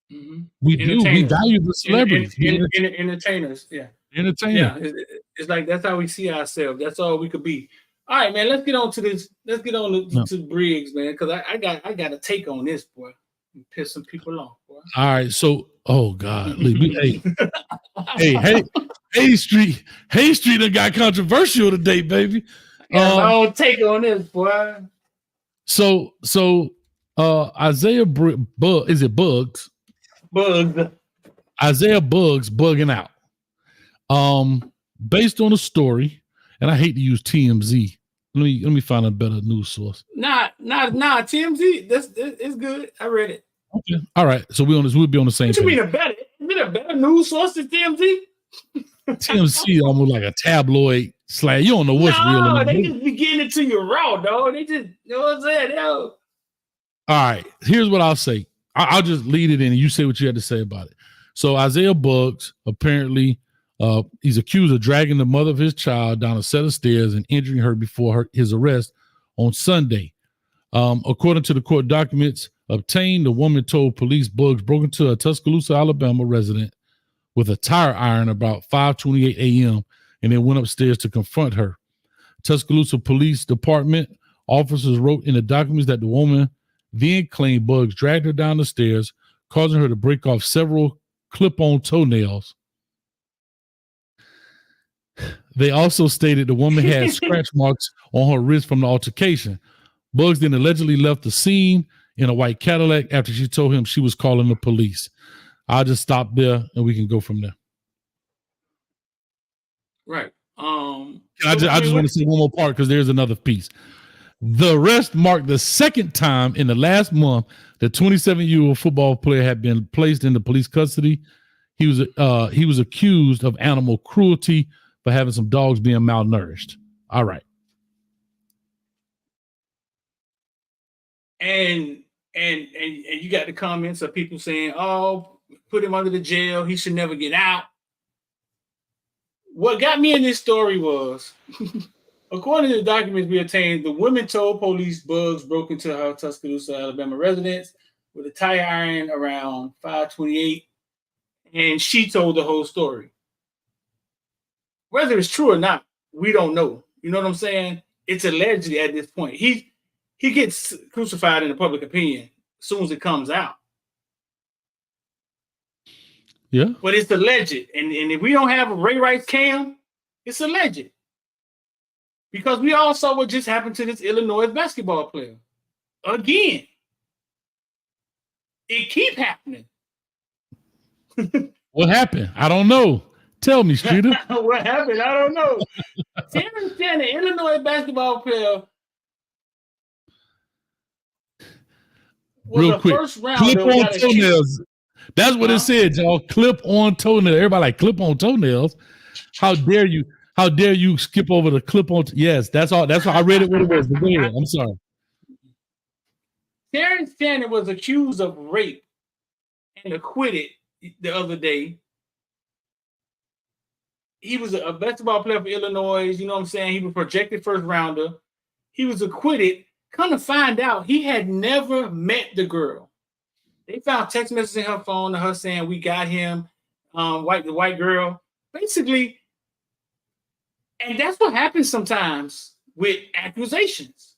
Mm-hmm. We do. We value the celebrities. Entertainers. Yeah. Entertainers. Yeah. It's like that's how we see ourselves. That's all we could be. All right, man. Let's get on to this. Let's get on to Briggs, man, because I got a take on this, boy. Piss some people off, boy. All right, so God, hey, Street done got controversial today, baby. I don't take on this, boy. So Isaiah is it Bugs? Bugs. Isaiah Bugs bugging out. Based on a story, and I hate to use TMZ. Let me find a better news source. Nah. TMZ. It's good. I read it. Okay. All right. So we'll be on the same page. What you mean a better news source than TMZ? TMZ almost like a tabloid slag. You don't know what's real. No, they just be getting it to you raw, dog. They just, you know what I'm saying? All right. Here's what I'll say. I'll just lead it in and you say what you had to say about it. So Isaiah Bugs, apparently, he's accused of dragging the mother of his child down a set of stairs and injuring her before his arrest on Sunday. According to the court documents obtained, the woman told police Bugs broke into a Tuscaloosa, Alabama resident with a tire iron about 5:28 a.m. and then went upstairs to confront her. Tuscaloosa Police Department officers wrote in the documents that the woman then claimed Bugs dragged her down the stairs, causing her to break off several clip-on toenails. They also stated the woman had scratch marks on her wrist from the altercation. Bugs then allegedly left the scene in a white Cadillac after she told him she was calling the police. I'll just stop there and we can go from there. Right. I just want to say one more part because there's another piece. The arrest marked the second time in the last month the 27-year-old football player had been placed into police custody. He was accused of animal cruelty for having some dogs being malnourished. All right. And you got the comments of people saying, "Oh, put him under the jail. He should never get out." What got me in this story was, according to the documents we obtained, the woman told police Bugs broke into her Tuscaloosa, Alabama residence with a tire iron around 5:28, and she told the whole story. Whether it's true or not, we don't know. You know what I'm saying? It's allegedly at this point. He gets crucified in the public opinion as soon as it comes out. Yeah. But it's alleged. And if we don't have a Ray Rice cam, it's alleged. Because we all saw what just happened to this Illinois basketball player. Again. It keep happening. What happened? I don't know. Tell me, Streeter. What happened? I don't know. Terrence Tanner, Illinois basketball player, was real a quick. first rounder. Clip on toenails. That's what it said, y'all. Clip on toenail. Everybody like clip on toenails. How dare you? How dare you skip over the clip on? Yes, that's all. That's all. I read it what it was. But go ahead. I'm sorry. Terrence Shannon was accused of rape and acquitted the other day. He was a basketball player for Illinois. You know what I'm saying? He was projected first rounder. He was acquitted. Come to find out, he had never met the girl. They found text messages in her phone of her saying, "We got him." The white girl, basically. And that's what happens sometimes with accusations.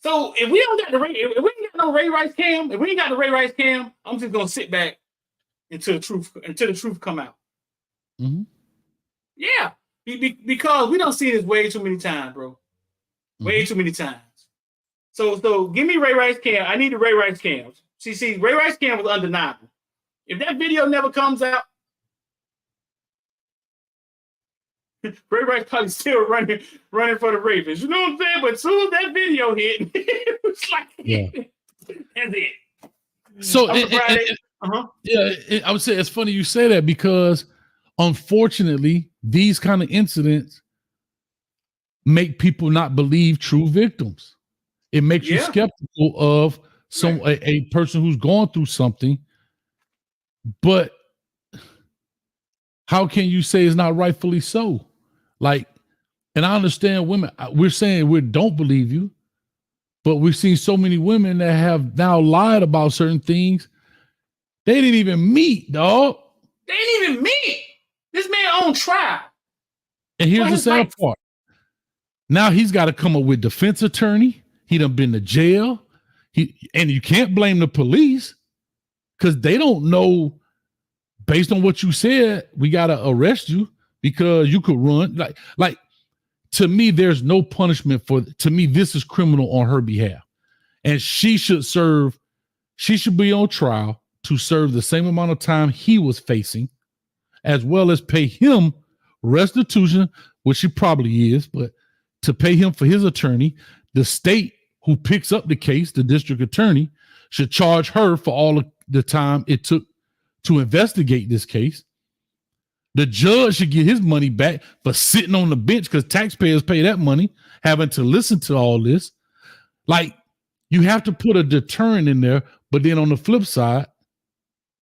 So if we don't got the if we ain't got no Ray Rice cam, if we ain't got the Ray Rice cam, I'm just gonna sit back until the truth come out. Mm-hmm. Yeah, because we don't see this way too many times, bro. Way too many times. So give me Ray Rice cam. I need the Ray Rice cams. See, Ray Rice cam was undeniable. If that video never comes out, Ray Rice probably still running for the Ravens. You know what I'm saying? But as soon as that video hit, it was like, that's it. So, I would say it's funny you say that because, unfortunately, these kind of incidents make people not believe true victims. It makes you skeptical of a person who's gone through something. But how can you say it's not rightfully so? Like, and I understand women, we're saying we don't believe you, but we've seen so many women that have now lied about certain things. They didn't even meet, dog. They didn't even meet. This man on trial. And here's the sad part. Now he's got to come up with defense attorney. He done been to jail. And you can't blame the police because they don't know, based on what you said, we got to arrest you because you could run. Like to me, there's no punishment to me, this is criminal on her behalf. And she should be on trial to serve the same amount of time he was facing, as well as pay him restitution, which she probably is, but to pay him for his attorney. The state who picks up the case, the district attorney, should charge her for all of the time it took to investigate this case. The judge should get his money back for sitting on the bench because taxpayers pay that money, having to listen to all this. Like, you have to put a deterrent in there, but then on the flip side,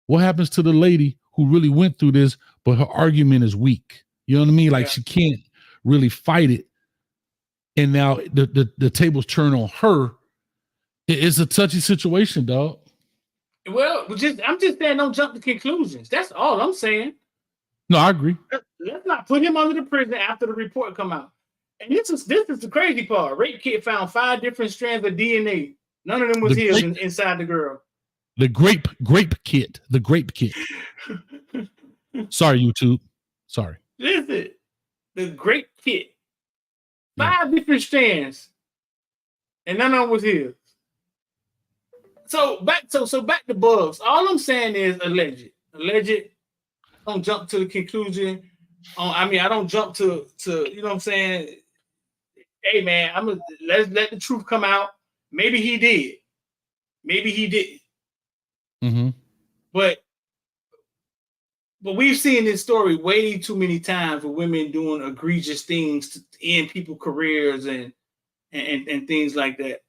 what happens to the lady who really went through this, but her argument is weak? You know what I mean? Like, she can't really fight it. And now the tables turn on her. It's a touchy situation, dog. Well, I'm just saying don't jump to conclusions. That's all I'm saying. No, I agree. Let's not put him under the prison after the report come out. And this is the crazy part. Rape kit found 5 different strands of DNA. None of them was his inside the girl. The grape kit. The grape kit. Sorry, YouTube. Sorry. Listen, the grape kit. 5 different strands. And none of them was his. So back to Bugs. All I'm saying is alleged. I don't jump to the conclusion. I don't jump to you know what I'm saying. Hey man, let's let the truth come out. Maybe he did. Maybe he didn't. Mm-hmm. But we've seen this story way too many times with women doing egregious things to end people's careers and things like that.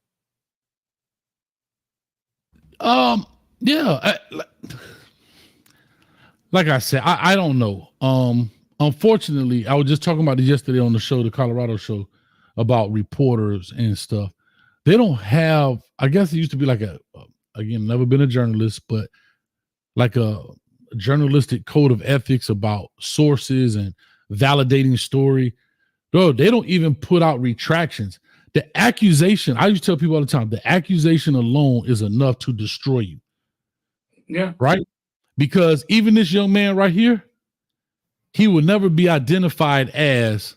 Yeah. Like I said, I don't know. Unfortunately, I was just talking about this yesterday on the show, the Colorado show, about reporters and stuff. They don't have, I guess it used to be like again, never been a journalist, but like a journalistic code of ethics about sources and validating story. Bro, they don't even put out retractions. The accusation, I used to tell people all the time, the accusation alone is enough to destroy you. Yeah. Right? Because even this young man right here, he will never be identified as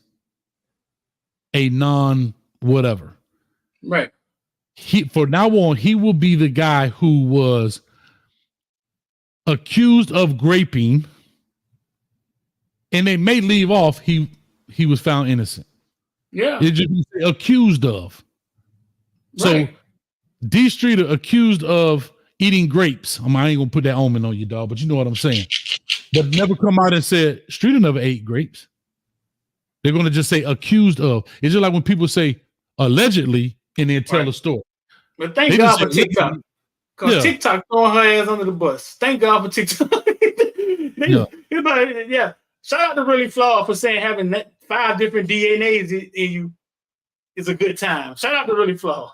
a non-whatever. Right. For now on, he will be the guy who was accused of graping, and they may leave off he was found innocent. Yeah. It just accused of. Right. So D Streeter accused of eating grapes. I ain't gonna put that omen on you, dog, but you know what I'm saying. But never come out and said Streeter never ate grapes. They're gonna just say accused of. It's just like when people say allegedly and then tell Right. a story. But thank They God just for say TikTok. allegedly. Because Yeah. TikTok throwing her ass under the bus. Thank God for TikTok. Yeah. Yeah. Shout out to Really Flawed for saying having 5 different DNAs in you is a good time. Shout out to Really Flawed.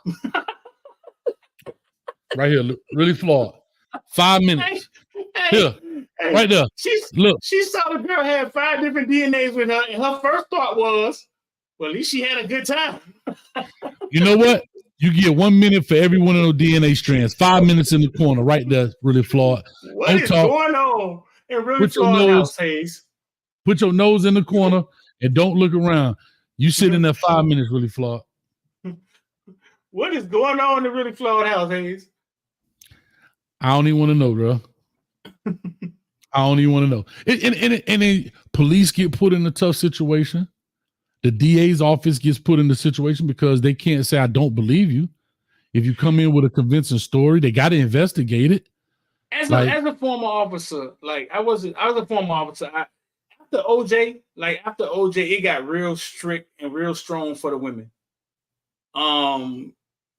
Right here, really flawed. 5 minutes. Here, right there. Look. She saw the girl had 5 different DNAs with her, and her first thought was, well, at least she had a good time. You know what? You get 1 minute for every one of those DNA strands. 5 minutes in the corner, right there, really flawed. What is going on in Really Flawed house, Hayes? Put your nose in the corner and don't look around. You sit in there 5 minutes, really flawed. What is going on in the Really Flawed house, Hayes? I don't even want to know, bro. I don't even want to know. And then police get put in a tough situation. The DA's office gets put in the situation because they can't say, I don't believe you. If you come in with a convincing story, they got to investigate it. As a former officer, like I was a former officer. After OJ, it got real strict and real strong for the women.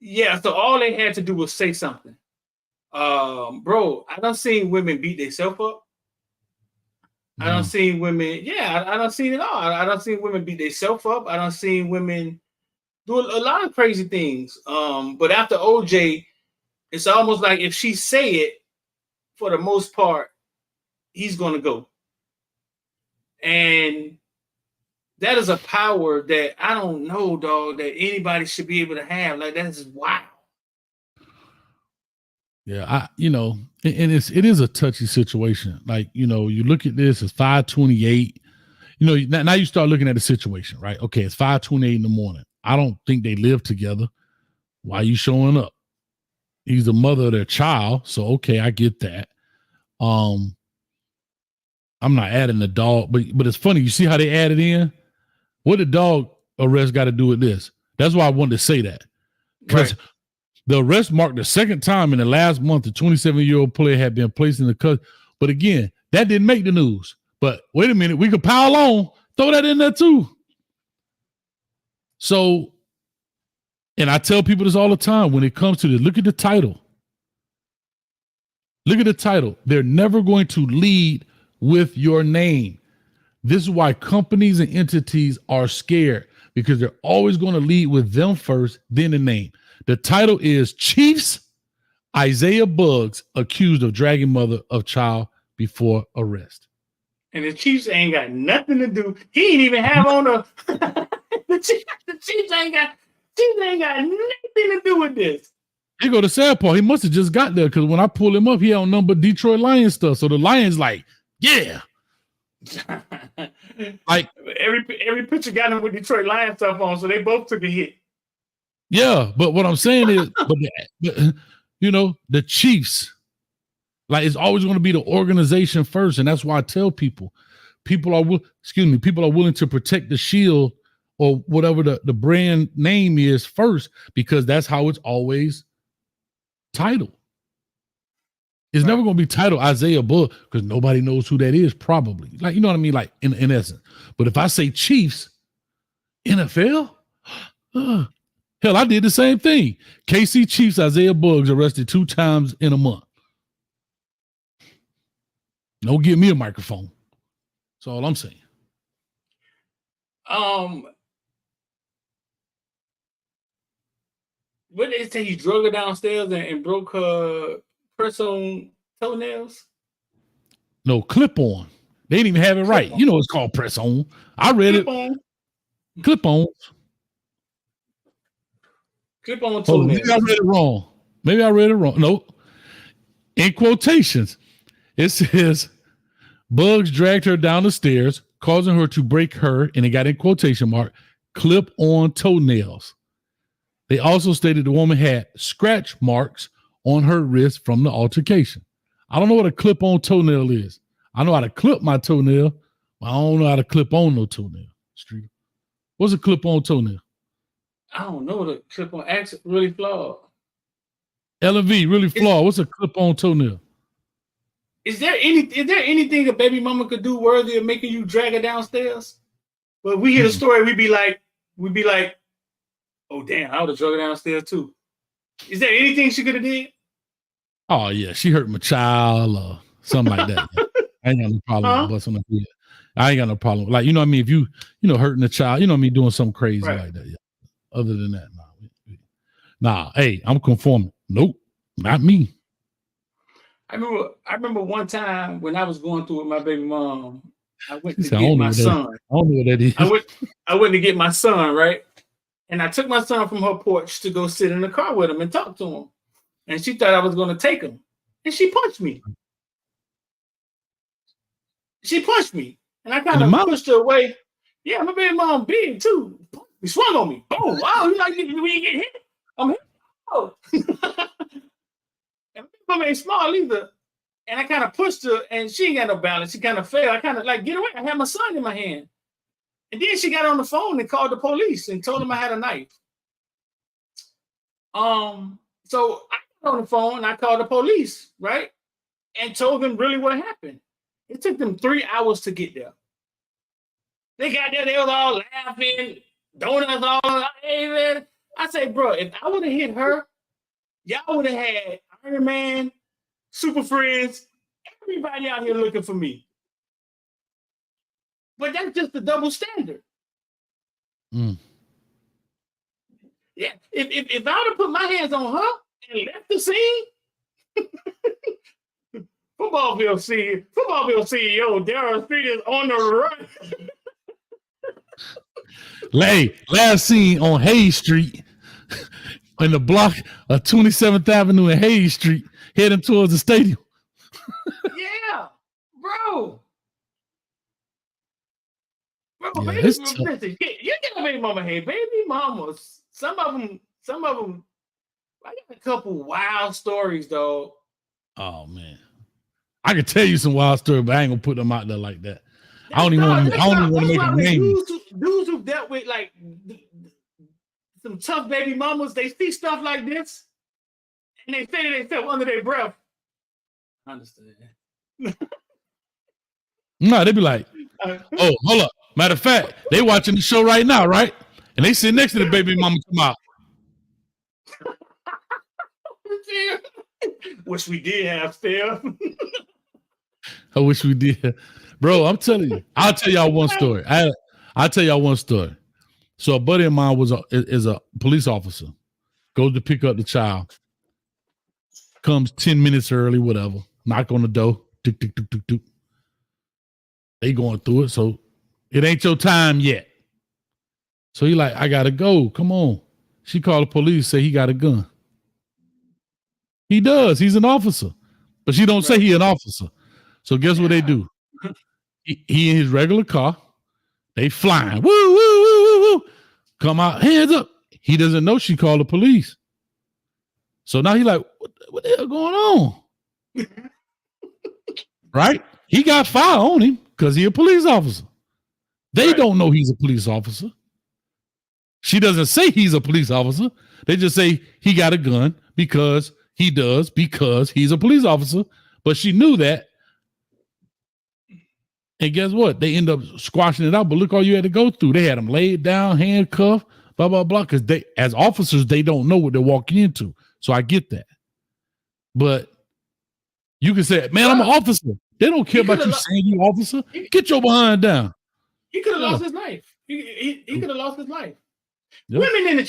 Yeah, so all they had to do was say something. Bro, I done seen women beat themselves up. I done seen women, I done seen it all. I done seen women beat themselves up. I done seen women do a lot of crazy things. But after OJ, it's almost like if she say it, for the most part, he's gonna go. And that is a power that I don't know, dog, that anybody should be able to have. Like, that is wild. Yeah, and it is a touchy situation. Like, you look at this, it's 5:28. Now you start looking at the situation, right? Okay, it's 5:28 in the morning. I don't think they live together. Why are you showing up? He's the mother of their child, so okay, I get that. I'm not adding the dog, but it's funny. You see how they added in? What the dog arrest got to do with this? That's why I wanted to say that. Because the arrest marked the second time in the last month the 27-year-old player had been placed in the cut. But again, that didn't make the news. But wait a minute, we could pile on, throw that in there too. So, and I tell people this all the time when it comes to this, look at the title. Look at the title. They're never going to lead with your name. This is why companies and entities are scared, because they're always going to lead with them first, then the name. The title is Chiefs Isaiah Buggs accused of dragging mother of child before arrest. And the Chiefs ain't got nothing to do. He ain't even have on a the Chiefs ain't got nothing to do with this. Here go the sad part. He must have just got there, because when I pull him up, he on number Detroit Lions stuff. So the Lions like, yeah. Like every picture got him with Detroit Lions stuff on, so they both took a hit. Yeah, but what I'm saying is, the Chiefs, like, it's always going to be the organization first, and that's why I tell people are willing to protect the shield or whatever the brand name is first, because that's how it's always titled. It's never going to be titled Isaiah Buggs, because nobody knows who that is, probably. Like, you know what I mean? Like, in essence. But if I say Chiefs, NFL, hell, I did the same thing. KC Chiefs Isaiah Buggs arrested 2 times in a month. Don't give me a microphone. That's all I'm saying. What did they say? You drug her downstairs and broke her press-on toenails? No, clip-on. They didn't even have it right. You know it's called press-on. I read clip-on. Clip-on. Clip-on toenails. Maybe I read it wrong. No. In quotations, it says, Buggs dragged her down the stairs, causing her to break her, and it got in quotation mark, clip-on toenails. They also stated the woman had scratch marks on her wrist from the altercation. I don't know what a clip-on toenail is. I know how to clip my toenail, but I don't know how to clip on no toenail. Street. What's a clip-on toenail? I don't know what a clip-on. Actually, Really Flawed. L&V, really flawed. What's a clip-on toenail? Is there anything a baby mama could do worthy of making you drag her downstairs? But we hear the story, we'd be like, oh damn, I would have drug her downstairs too. Is there anything she could have did? Oh yeah, she hurt my child or something like that. I ain't got no problem with busting her head. I ain't got no problem. Like, you know what I mean? If you hurting a child, you know what I mean, doing something crazy like that. Yeah. Other than that, nah. Hey, I'm conforming. Nope, not me. I remember one time when I was going through with my baby mom, I went to get my son. I don't know what that is. I went to get my son, right? And I took my son from her porch to go sit in the car with him and talk to him. And she thought I was going to take him. And she punched me. And I kind of pushed her away. Yeah, my baby mom big too. He swung on me. Oh, wow. You like when you get hit? I'm hit. Oh. And my mom ain't small either. And I kind of pushed her and she ain't got no balance. She kind of fell. I kind of like, get away. I had my son in my hand. And then she got on the phone and called the police and told them I had a knife. So I got on the phone and I called the police, right? And told them really what happened. It took them 3 hours to get there. They got there, they was all laughing, donuts all, hey man. I say, bro, if I would have hit her, y'all would have had Iron Man, Super Friends, everybody out here looking for me. But that's just the double standard. Mm. Yeah, if I would have put my hands on her and left the scene, Footballville CEO Darryl Street is on the run. Last seen on Hayes Street in the block of 27th Avenue and Hayes Street, heading towards the stadium. Yeah, bro. Yeah, baby, listen, you get a baby mama. Hey, baby mamas. Some of them. I got a couple wild stories though. Oh man, I could tell you some wild stories, but I ain't gonna put them out there like that. I don't even want to make a name. Dudes who dealt with like some tough baby mamas, they see stuff like this, and they say to themselves under their breath, I understand. No, they be like, oh, hold up. Matter of fact, they watching the show right now, right? And they sit next to the baby mama come out. Wish we did have Steph. I wish we did. Bro, I'm telling you. I'll tell y'all one story. I'll tell y'all one story. So a buddy of mine is a police officer. Goes to pick up the child. Comes 10 minutes early, whatever. Knock on the door. Tick, tick, tick, tick, tick. They going through it, so it ain't your time yet. So he like, I gotta go. Come on. She called the police, say he got a gun. He does. He's an officer. But she don't say he an officer. So guess what they do? He in his regular car. They flying. Woo, woo, woo, woo, woo. Come out, hands up. He doesn't know she called the police. So now he like, what the hell going on? Right? He got fire on him because he a police officer. They don't know he's a police officer. She doesn't say he's a police officer. They just say he got a gun because he's a police officer. But she knew that. And guess what? They end up squashing it out. But look all you had to go through. They had him laid down, handcuffed, blah, blah, blah. Because they, as officers, they don't know what they're walking into. So I get that. But you can say, man, I'm an officer. They don't care about you saying you officer. Get your behind down. He could have lost his life. He could have lost his life. Yep. Women in the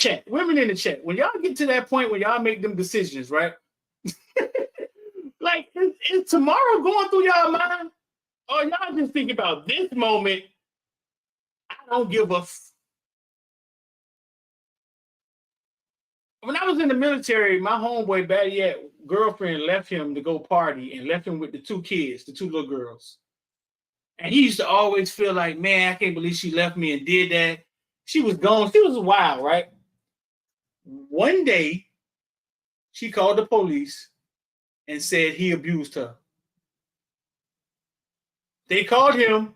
chat. When y'all get to that point where y'all make them decisions, right? Like, is tomorrow going through y'all mind? Or y'all just think about this moment? I don't give a When I was in the military, my homeboy, bad yet, girlfriend left him to go party and left him with the two kids, the two little girls. And he used to always feel like, man, I can't believe she left me and did that. She was gone. She was wild, right? One day, she called the police and said he abused her. They called him.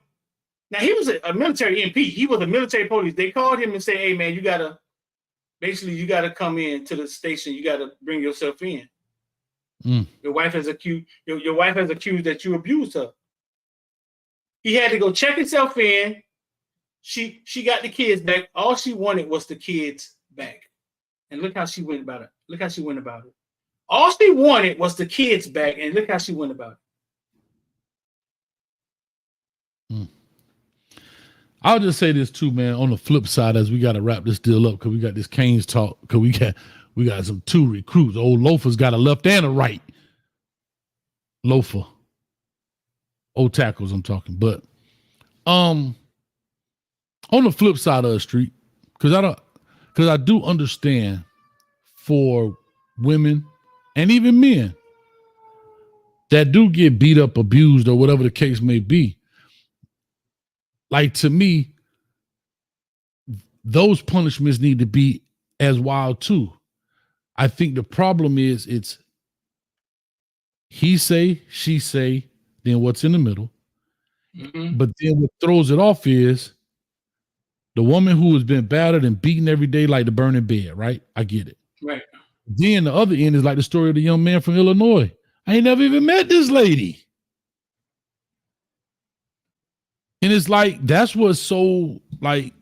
Now, he was a military MP. He was a military police. They called him and said, hey, man, you got to come in to the station. You got to bring yourself in. Your wife has accused your wife has accused that you abused her. He had to go check himself in. She got the kids back. All she wanted was the kids back. And look how she went about it. Look how she went about it. All she wanted was the kids back, and look how she went about it. I'll just say this too, man. On the flip side, as we got to wrap this deal up, because we got this Canes talk, because we got some two recruits. Old Loafer's got a left and a right. Loafer. Old tackles, I'm talking. But on the flip side of the street, because I do understand for women and even men that do get beat up, abused, or whatever the case may be. Like, to me, those punishments need to be as wild too. I think the problem is it's he say, she say, then what's in the middle. Mm-hmm. But then what throws it off is the woman who has been battered and beaten every day like the burning bed, right? I get it. Right. Then the other end is like the story of the young man from Illinois. I ain't never even met this lady. And it's like, that's what's so like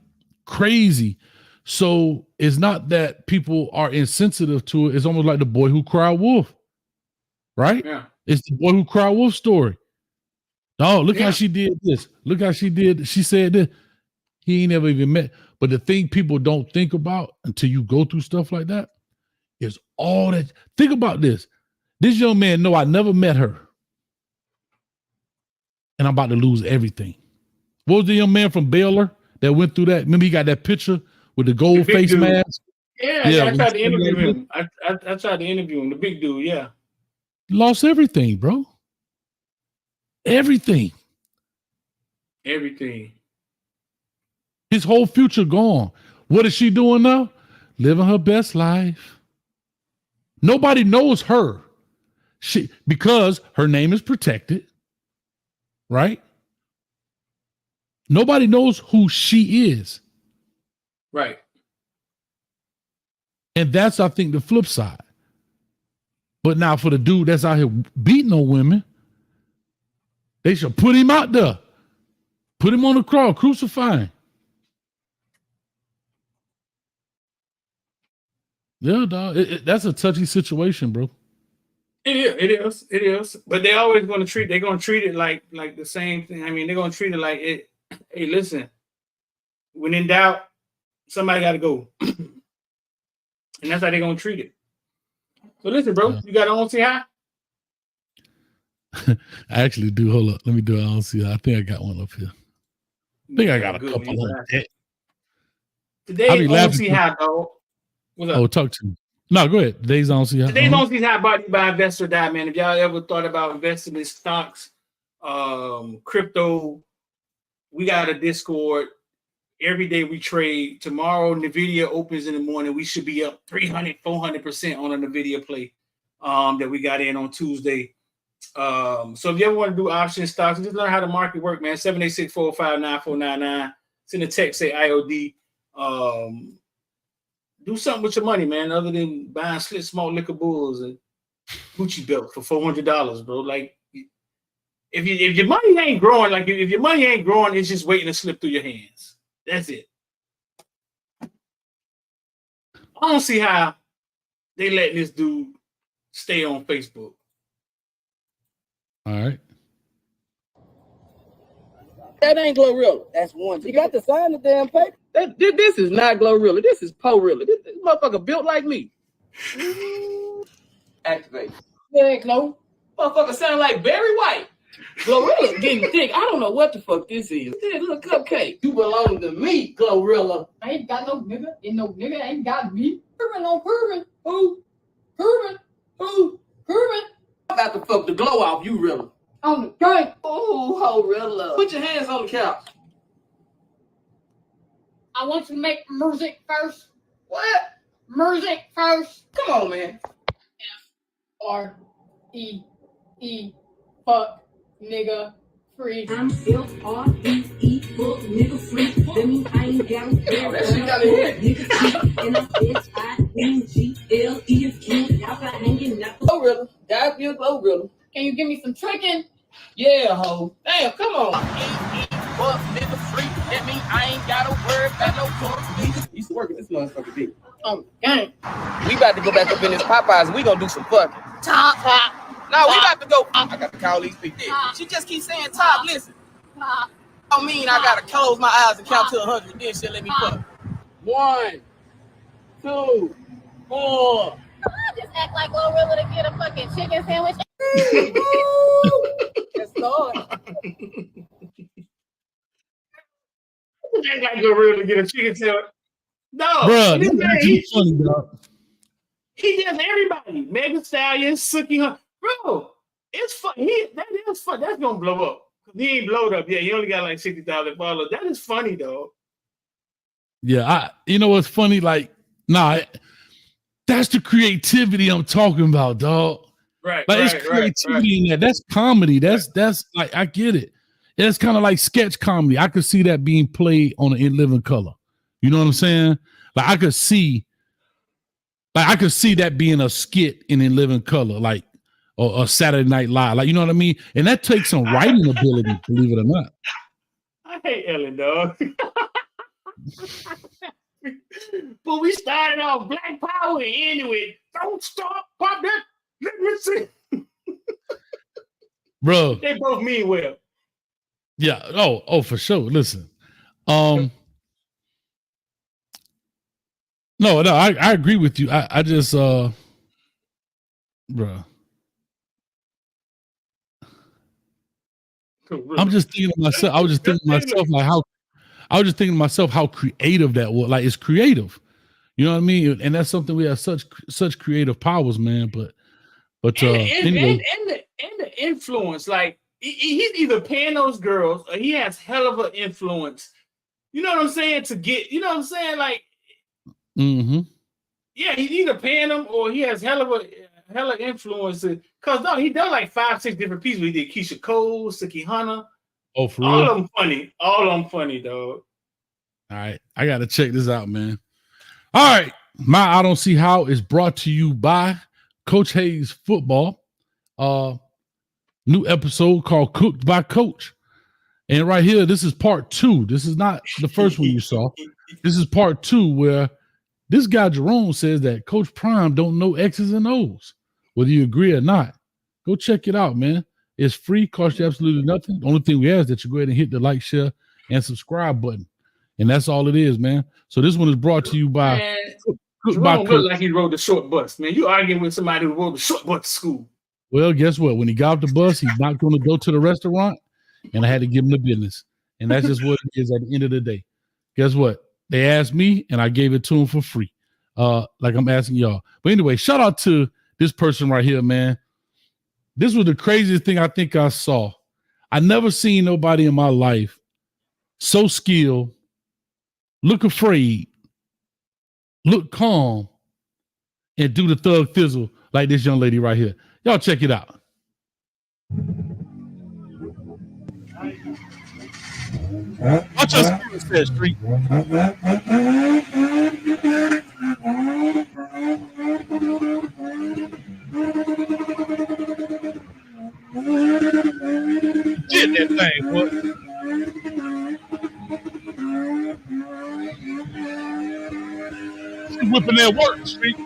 crazy. So it's not that people are insensitive to it. It's almost like the boy who cried wolf, right? Yeah. It's the boy who cried wolf story. Oh, look how she did this. Look how she did. She said this. He ain't never even met. But the thing people don't think about until you go through stuff like that is all that. Think about this. This young man know I never met her. And I'm about to lose everything. What was the young man from Baylor that went through that? Remember he got that picture with the gold face dude. mask? Yeah, I tried to interview him. I tried to interview him, the big dude, yeah. Lost everything, bro. Everything. Everything. His whole future gone. What is she doing now? Living her best life. Nobody knows her. Because her name is protected, right? Nobody knows who she is. Right. And that's, I think, the flip side. But now for the dude that's out here beating on women, they should put him out there. Put him on the cross, crucify him. Yeah, dog. That's a touchy situation, bro. It is. But they're always going to treat it like the same thing. I mean, they're going to treat it like it. Hey, listen, when in doubt, somebody got to go. And that's how they're going to treat it. So listen, bro, you got to see how? I actually do. Hold up. Let me do it. I don't see. I think I got one up here. I think I got a couple on that. Today, I don't see how, dog. What's up? Oh, talk to me. No, go ahead. Today's on see how. Today's on see how brought you by Invest or Die, man. If y'all ever thought about investing in stocks, crypto, we got a Discord. Every day we trade. Tomorrow, NVIDIA opens in the morning. We should be up 300, 400% on a NVIDIA play that we got in on Tuesday. So if you ever want to do option stocks, just learn how the market work, man. 786-405-9499. Send a text, say IOD. Do something with your money, man, other than buying slit small liquor bulls and Gucci belt for $400, bro. Like, if your money ain't growing, if your money ain't growing, it's just waiting to slip through your hands. That's it. I don't see how they letting this dude stay on Facebook. All right. That ain't Glorilla. That's one. You got to sign the damn paper. This is not Glorilla. This is Porilla. This motherfucker built like me. Activate. Heck no. Motherfucker sound like Barry White. Glorilla getting thick. I don't know what the fuck this is. This little cupcake. You belong to me, Glorilla. I ain't got no nigga. Ain't no nigga. Ain't got me. Proving on proving. Who? Proving. Who? Proving. I'm about to fuck the glow off you, Rilla. On the drink. Oh, Rilla. Put your hands on the couch. I want you to make music first. What? Music first. Come on, man. F-R-E-E. Fuck, nigga, free. I'm F-R-E-E, fuck nigga free. That mean I ain't got a That shit got a hit. nigga cheat. And I'm H-I-N-G-L-E-F-Q. Y'all hanging out. Glorilla. Gotta be a Glorilla. Can you give me some tricking? Yeah, ho. Damn, come on. Fuck nigga free. That mean I ain't gotta worry about no pork. He's working this motherfucker dick. Oh, dang. We about to go back up in this Popeyes. We gonna do some fucking. Top. No, we about to go. I got to call these people. She just keeps saying top. Listen. Top. I mean, I gotta close my eyes and count to 100. Then she'll let me fuck. 1, 2, 4. Just act like Glorilla to get a fucking chicken sandwich. Yes, Lord. Act like Glorilla to get a chicken sandwich. No, Bruh, this this man, is funny, dog. he does everybody. Megan Stallion, Suki Hunt. Bro, it's fun. That is fun. That's gonna blow up. He ain't blowed up yet. He only got like 60,000 followers. That is funny though. Yeah, you know what's funny? Like, that's the creativity I'm talking about, dog. Right. Like, right, it's creativity in that. That's comedy. That's like, I get it. It's kind of like sketch comedy. I could see that being played on an In Living Color. You know what I'm saying? Like, I could see that being a skit in Living Color, like or Saturday Night Live. Like, you know what I mean? And that takes some writing ability, believe it or not. I hate Ellen, dog. But we started off Black Power and ended with "Don't Stop, Pop That, Let Me See." Bro. They both mean well. Yeah. Oh, for sure. Listen. No, I agree with you. I just bro. I'm just thinking to myself. I was just thinking to myself how creative that was. Like, it's creative. You know what I mean? And that's something we have such creative powers, man. But anyway. And the influence, like he's either paying those girls or he has hell of an influence. You know what I'm saying? To get, you know what I'm saying? Like, yeah, he's either paying them or he has hella influence. Cause no, he done like 5-6 different pieces. We did Keisha Cole, Suki Hunter. Oh, for all real? of them funny. All of them funny, dog. All right, I gotta check this out, man. All right, my I Don't See How is brought to you by Coach Hayes Football. New episode called Cooked by Coach. And right here, this is part 2. This is not the first one you saw. This is part 2 where this guy Jerome says that Coach Prime don't know X's and O's. Whether you agree or not, go check it out, man. It's free, costs you absolutely nothing. The only thing we ask is that you go ahead and hit the like, share, and subscribe button. And that's all it is, man. So this one is brought to you by Jerome look like he rode the short bus, man. You arguing with somebody who rode the short bus to school. Well, guess what? When he got off the bus, he's not going to go to the restaurant, and I had to give him the business. And that's just what it is at the end of the day. Guess what? They asked me, and I gave it to them for free, like I'm asking y'all. But anyway, shout out to this person right here, man. This was the craziest thing I think I saw. I never seen nobody in my life so skilled, look afraid, look calm, and do the thug fizzle like this young lady right here. Y'all check it out. Watch your spirit set, Street. Get that thing, boy. She's whipping that work, Street.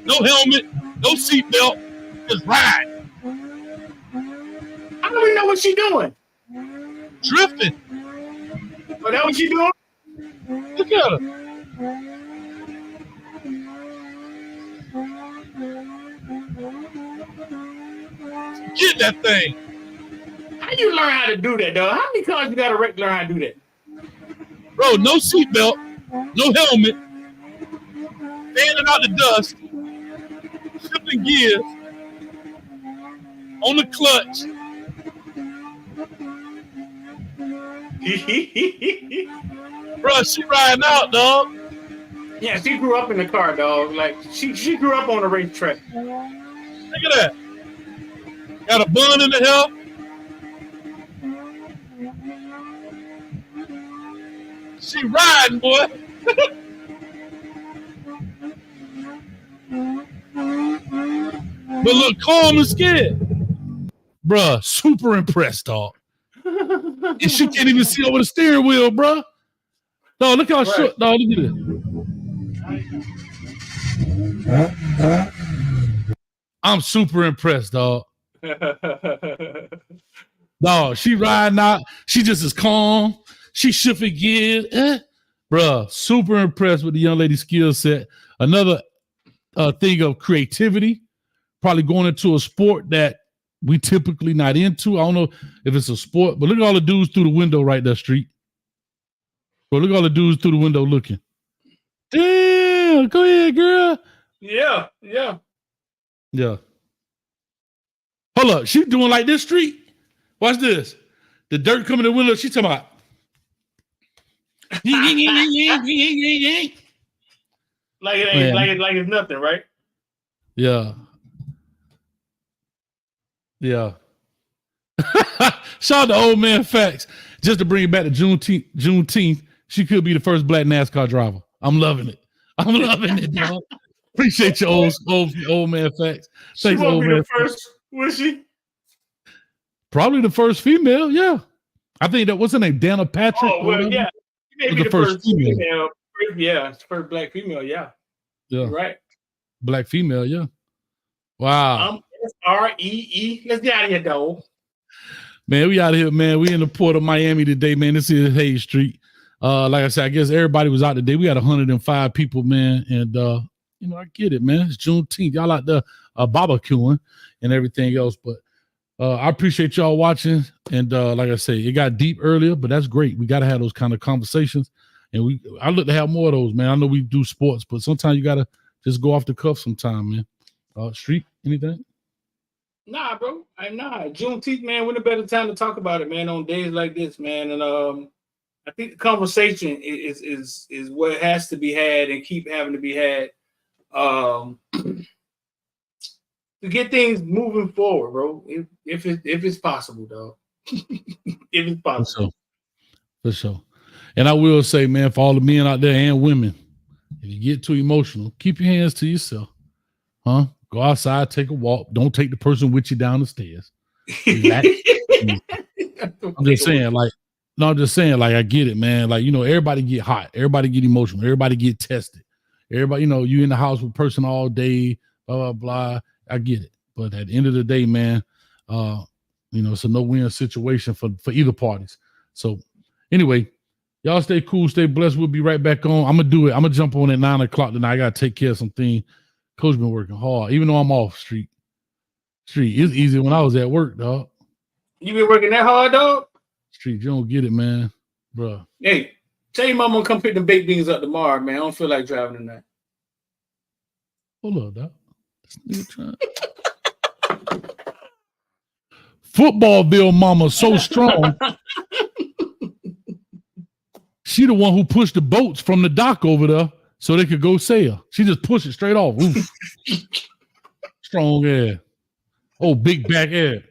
No helmet, no seatbelt, just ride. I don't even know what she doing. Drifting. Oh, that what she doing? Look at her. Get that thing. How you learn how to do that, though? How many cars you got to learn how to do that? Bro, no seatbelt, no helmet, standing out the dust, shifting gears, on the clutch. Bro, she riding out, dog. Yeah, she grew up in the car, dog. Like, she grew up on a racetrack. Look at that. Got a bun in the hair, She riding, boy. But look calm and scared. Bruh, super impressed, dog. And she can't even see over the steering wheel, bruh. Dog, look how short. Dog, look at it. I'm super impressed, dog. Dog, she riding out. She just is calm. She shifting gears. Bruh, super impressed with the young lady's skill set. Another thing of creativity, probably going into a sport that we typically not into. I don't know if it's a sport, but look at all the dudes through the window right there, Street. Bro, look at all the dudes through the window looking. Damn, go ahead, girl. Yeah. Yeah. Hold up, she doing like this, Street. Watch this. The dirt coming in the window. She talking about. Like it ain't like it's nothing, right? Yeah. Shout out to Old Man Facts. Just to bring it back to Juneteenth, she could be the first black NASCAR driver. I'm loving it. Dog. Appreciate your old man Facts. She Thanks, won't old be man the first, will she? Probably the first female, yeah. I think that, what's her name? Dana Patrick? Oh, well, yeah. She may be the the first first female. Yeah, first black female, yeah. Yeah. You're right. Black female, yeah. Wow. REE. Let's get out of here, though. Man, we out of here, man. We in the port of Miami today, man. This is Hayes Street. Like I said, I guess everybody was out today. We had 105 people, man. And, I get it, man. It's Juneteenth. Y'all out there barbecuing and everything else. But I appreciate y'all watching. And like I say, it got deep earlier, but that's great. We got to have those kind of conversations. And I look to have more of those, man. I know we do sports, but sometimes you got to just go off the cuff sometime, man. Street, anything? Nah, bro. Juneteenth, man, when a better time to talk about it, man, on days like this, man. And I think the conversation is what has to be had and keep having to be had to get things moving forward, bro. If it's possible, dog. If it's possible. For sure. And I will say, man, for all the men out there and women, if you get too emotional, keep your hands to yourself. Huh? Go outside, take a walk. Don't take the person with you down the stairs. I'm just saying, I get it, man. Like, everybody get hot. Everybody get emotional. Everybody get tested. Everybody, you in the house with a person all day, blah, blah, blah. I get it. But at the end of the day, man, it's a no-win situation for either parties. So anyway, y'all stay cool, stay blessed. We'll be right back on. I'm going to do it. I'm going to jump on at 9 o'clock tonight. I got to take care of something. Coach been working hard, even though I'm off Street. It's easy when I was at work, dog. You been working that hard, dog? Street, you don't get it, man. Bro. Hey, tell your mama come pick the baked beans up tomorrow, man. I don't feel like driving tonight. Hold up, dog. Footballville mama so strong. She the one who pushed the boats from the dock over there so they could go sail. She just pushed it straight off. Strong air. Oh, big back air.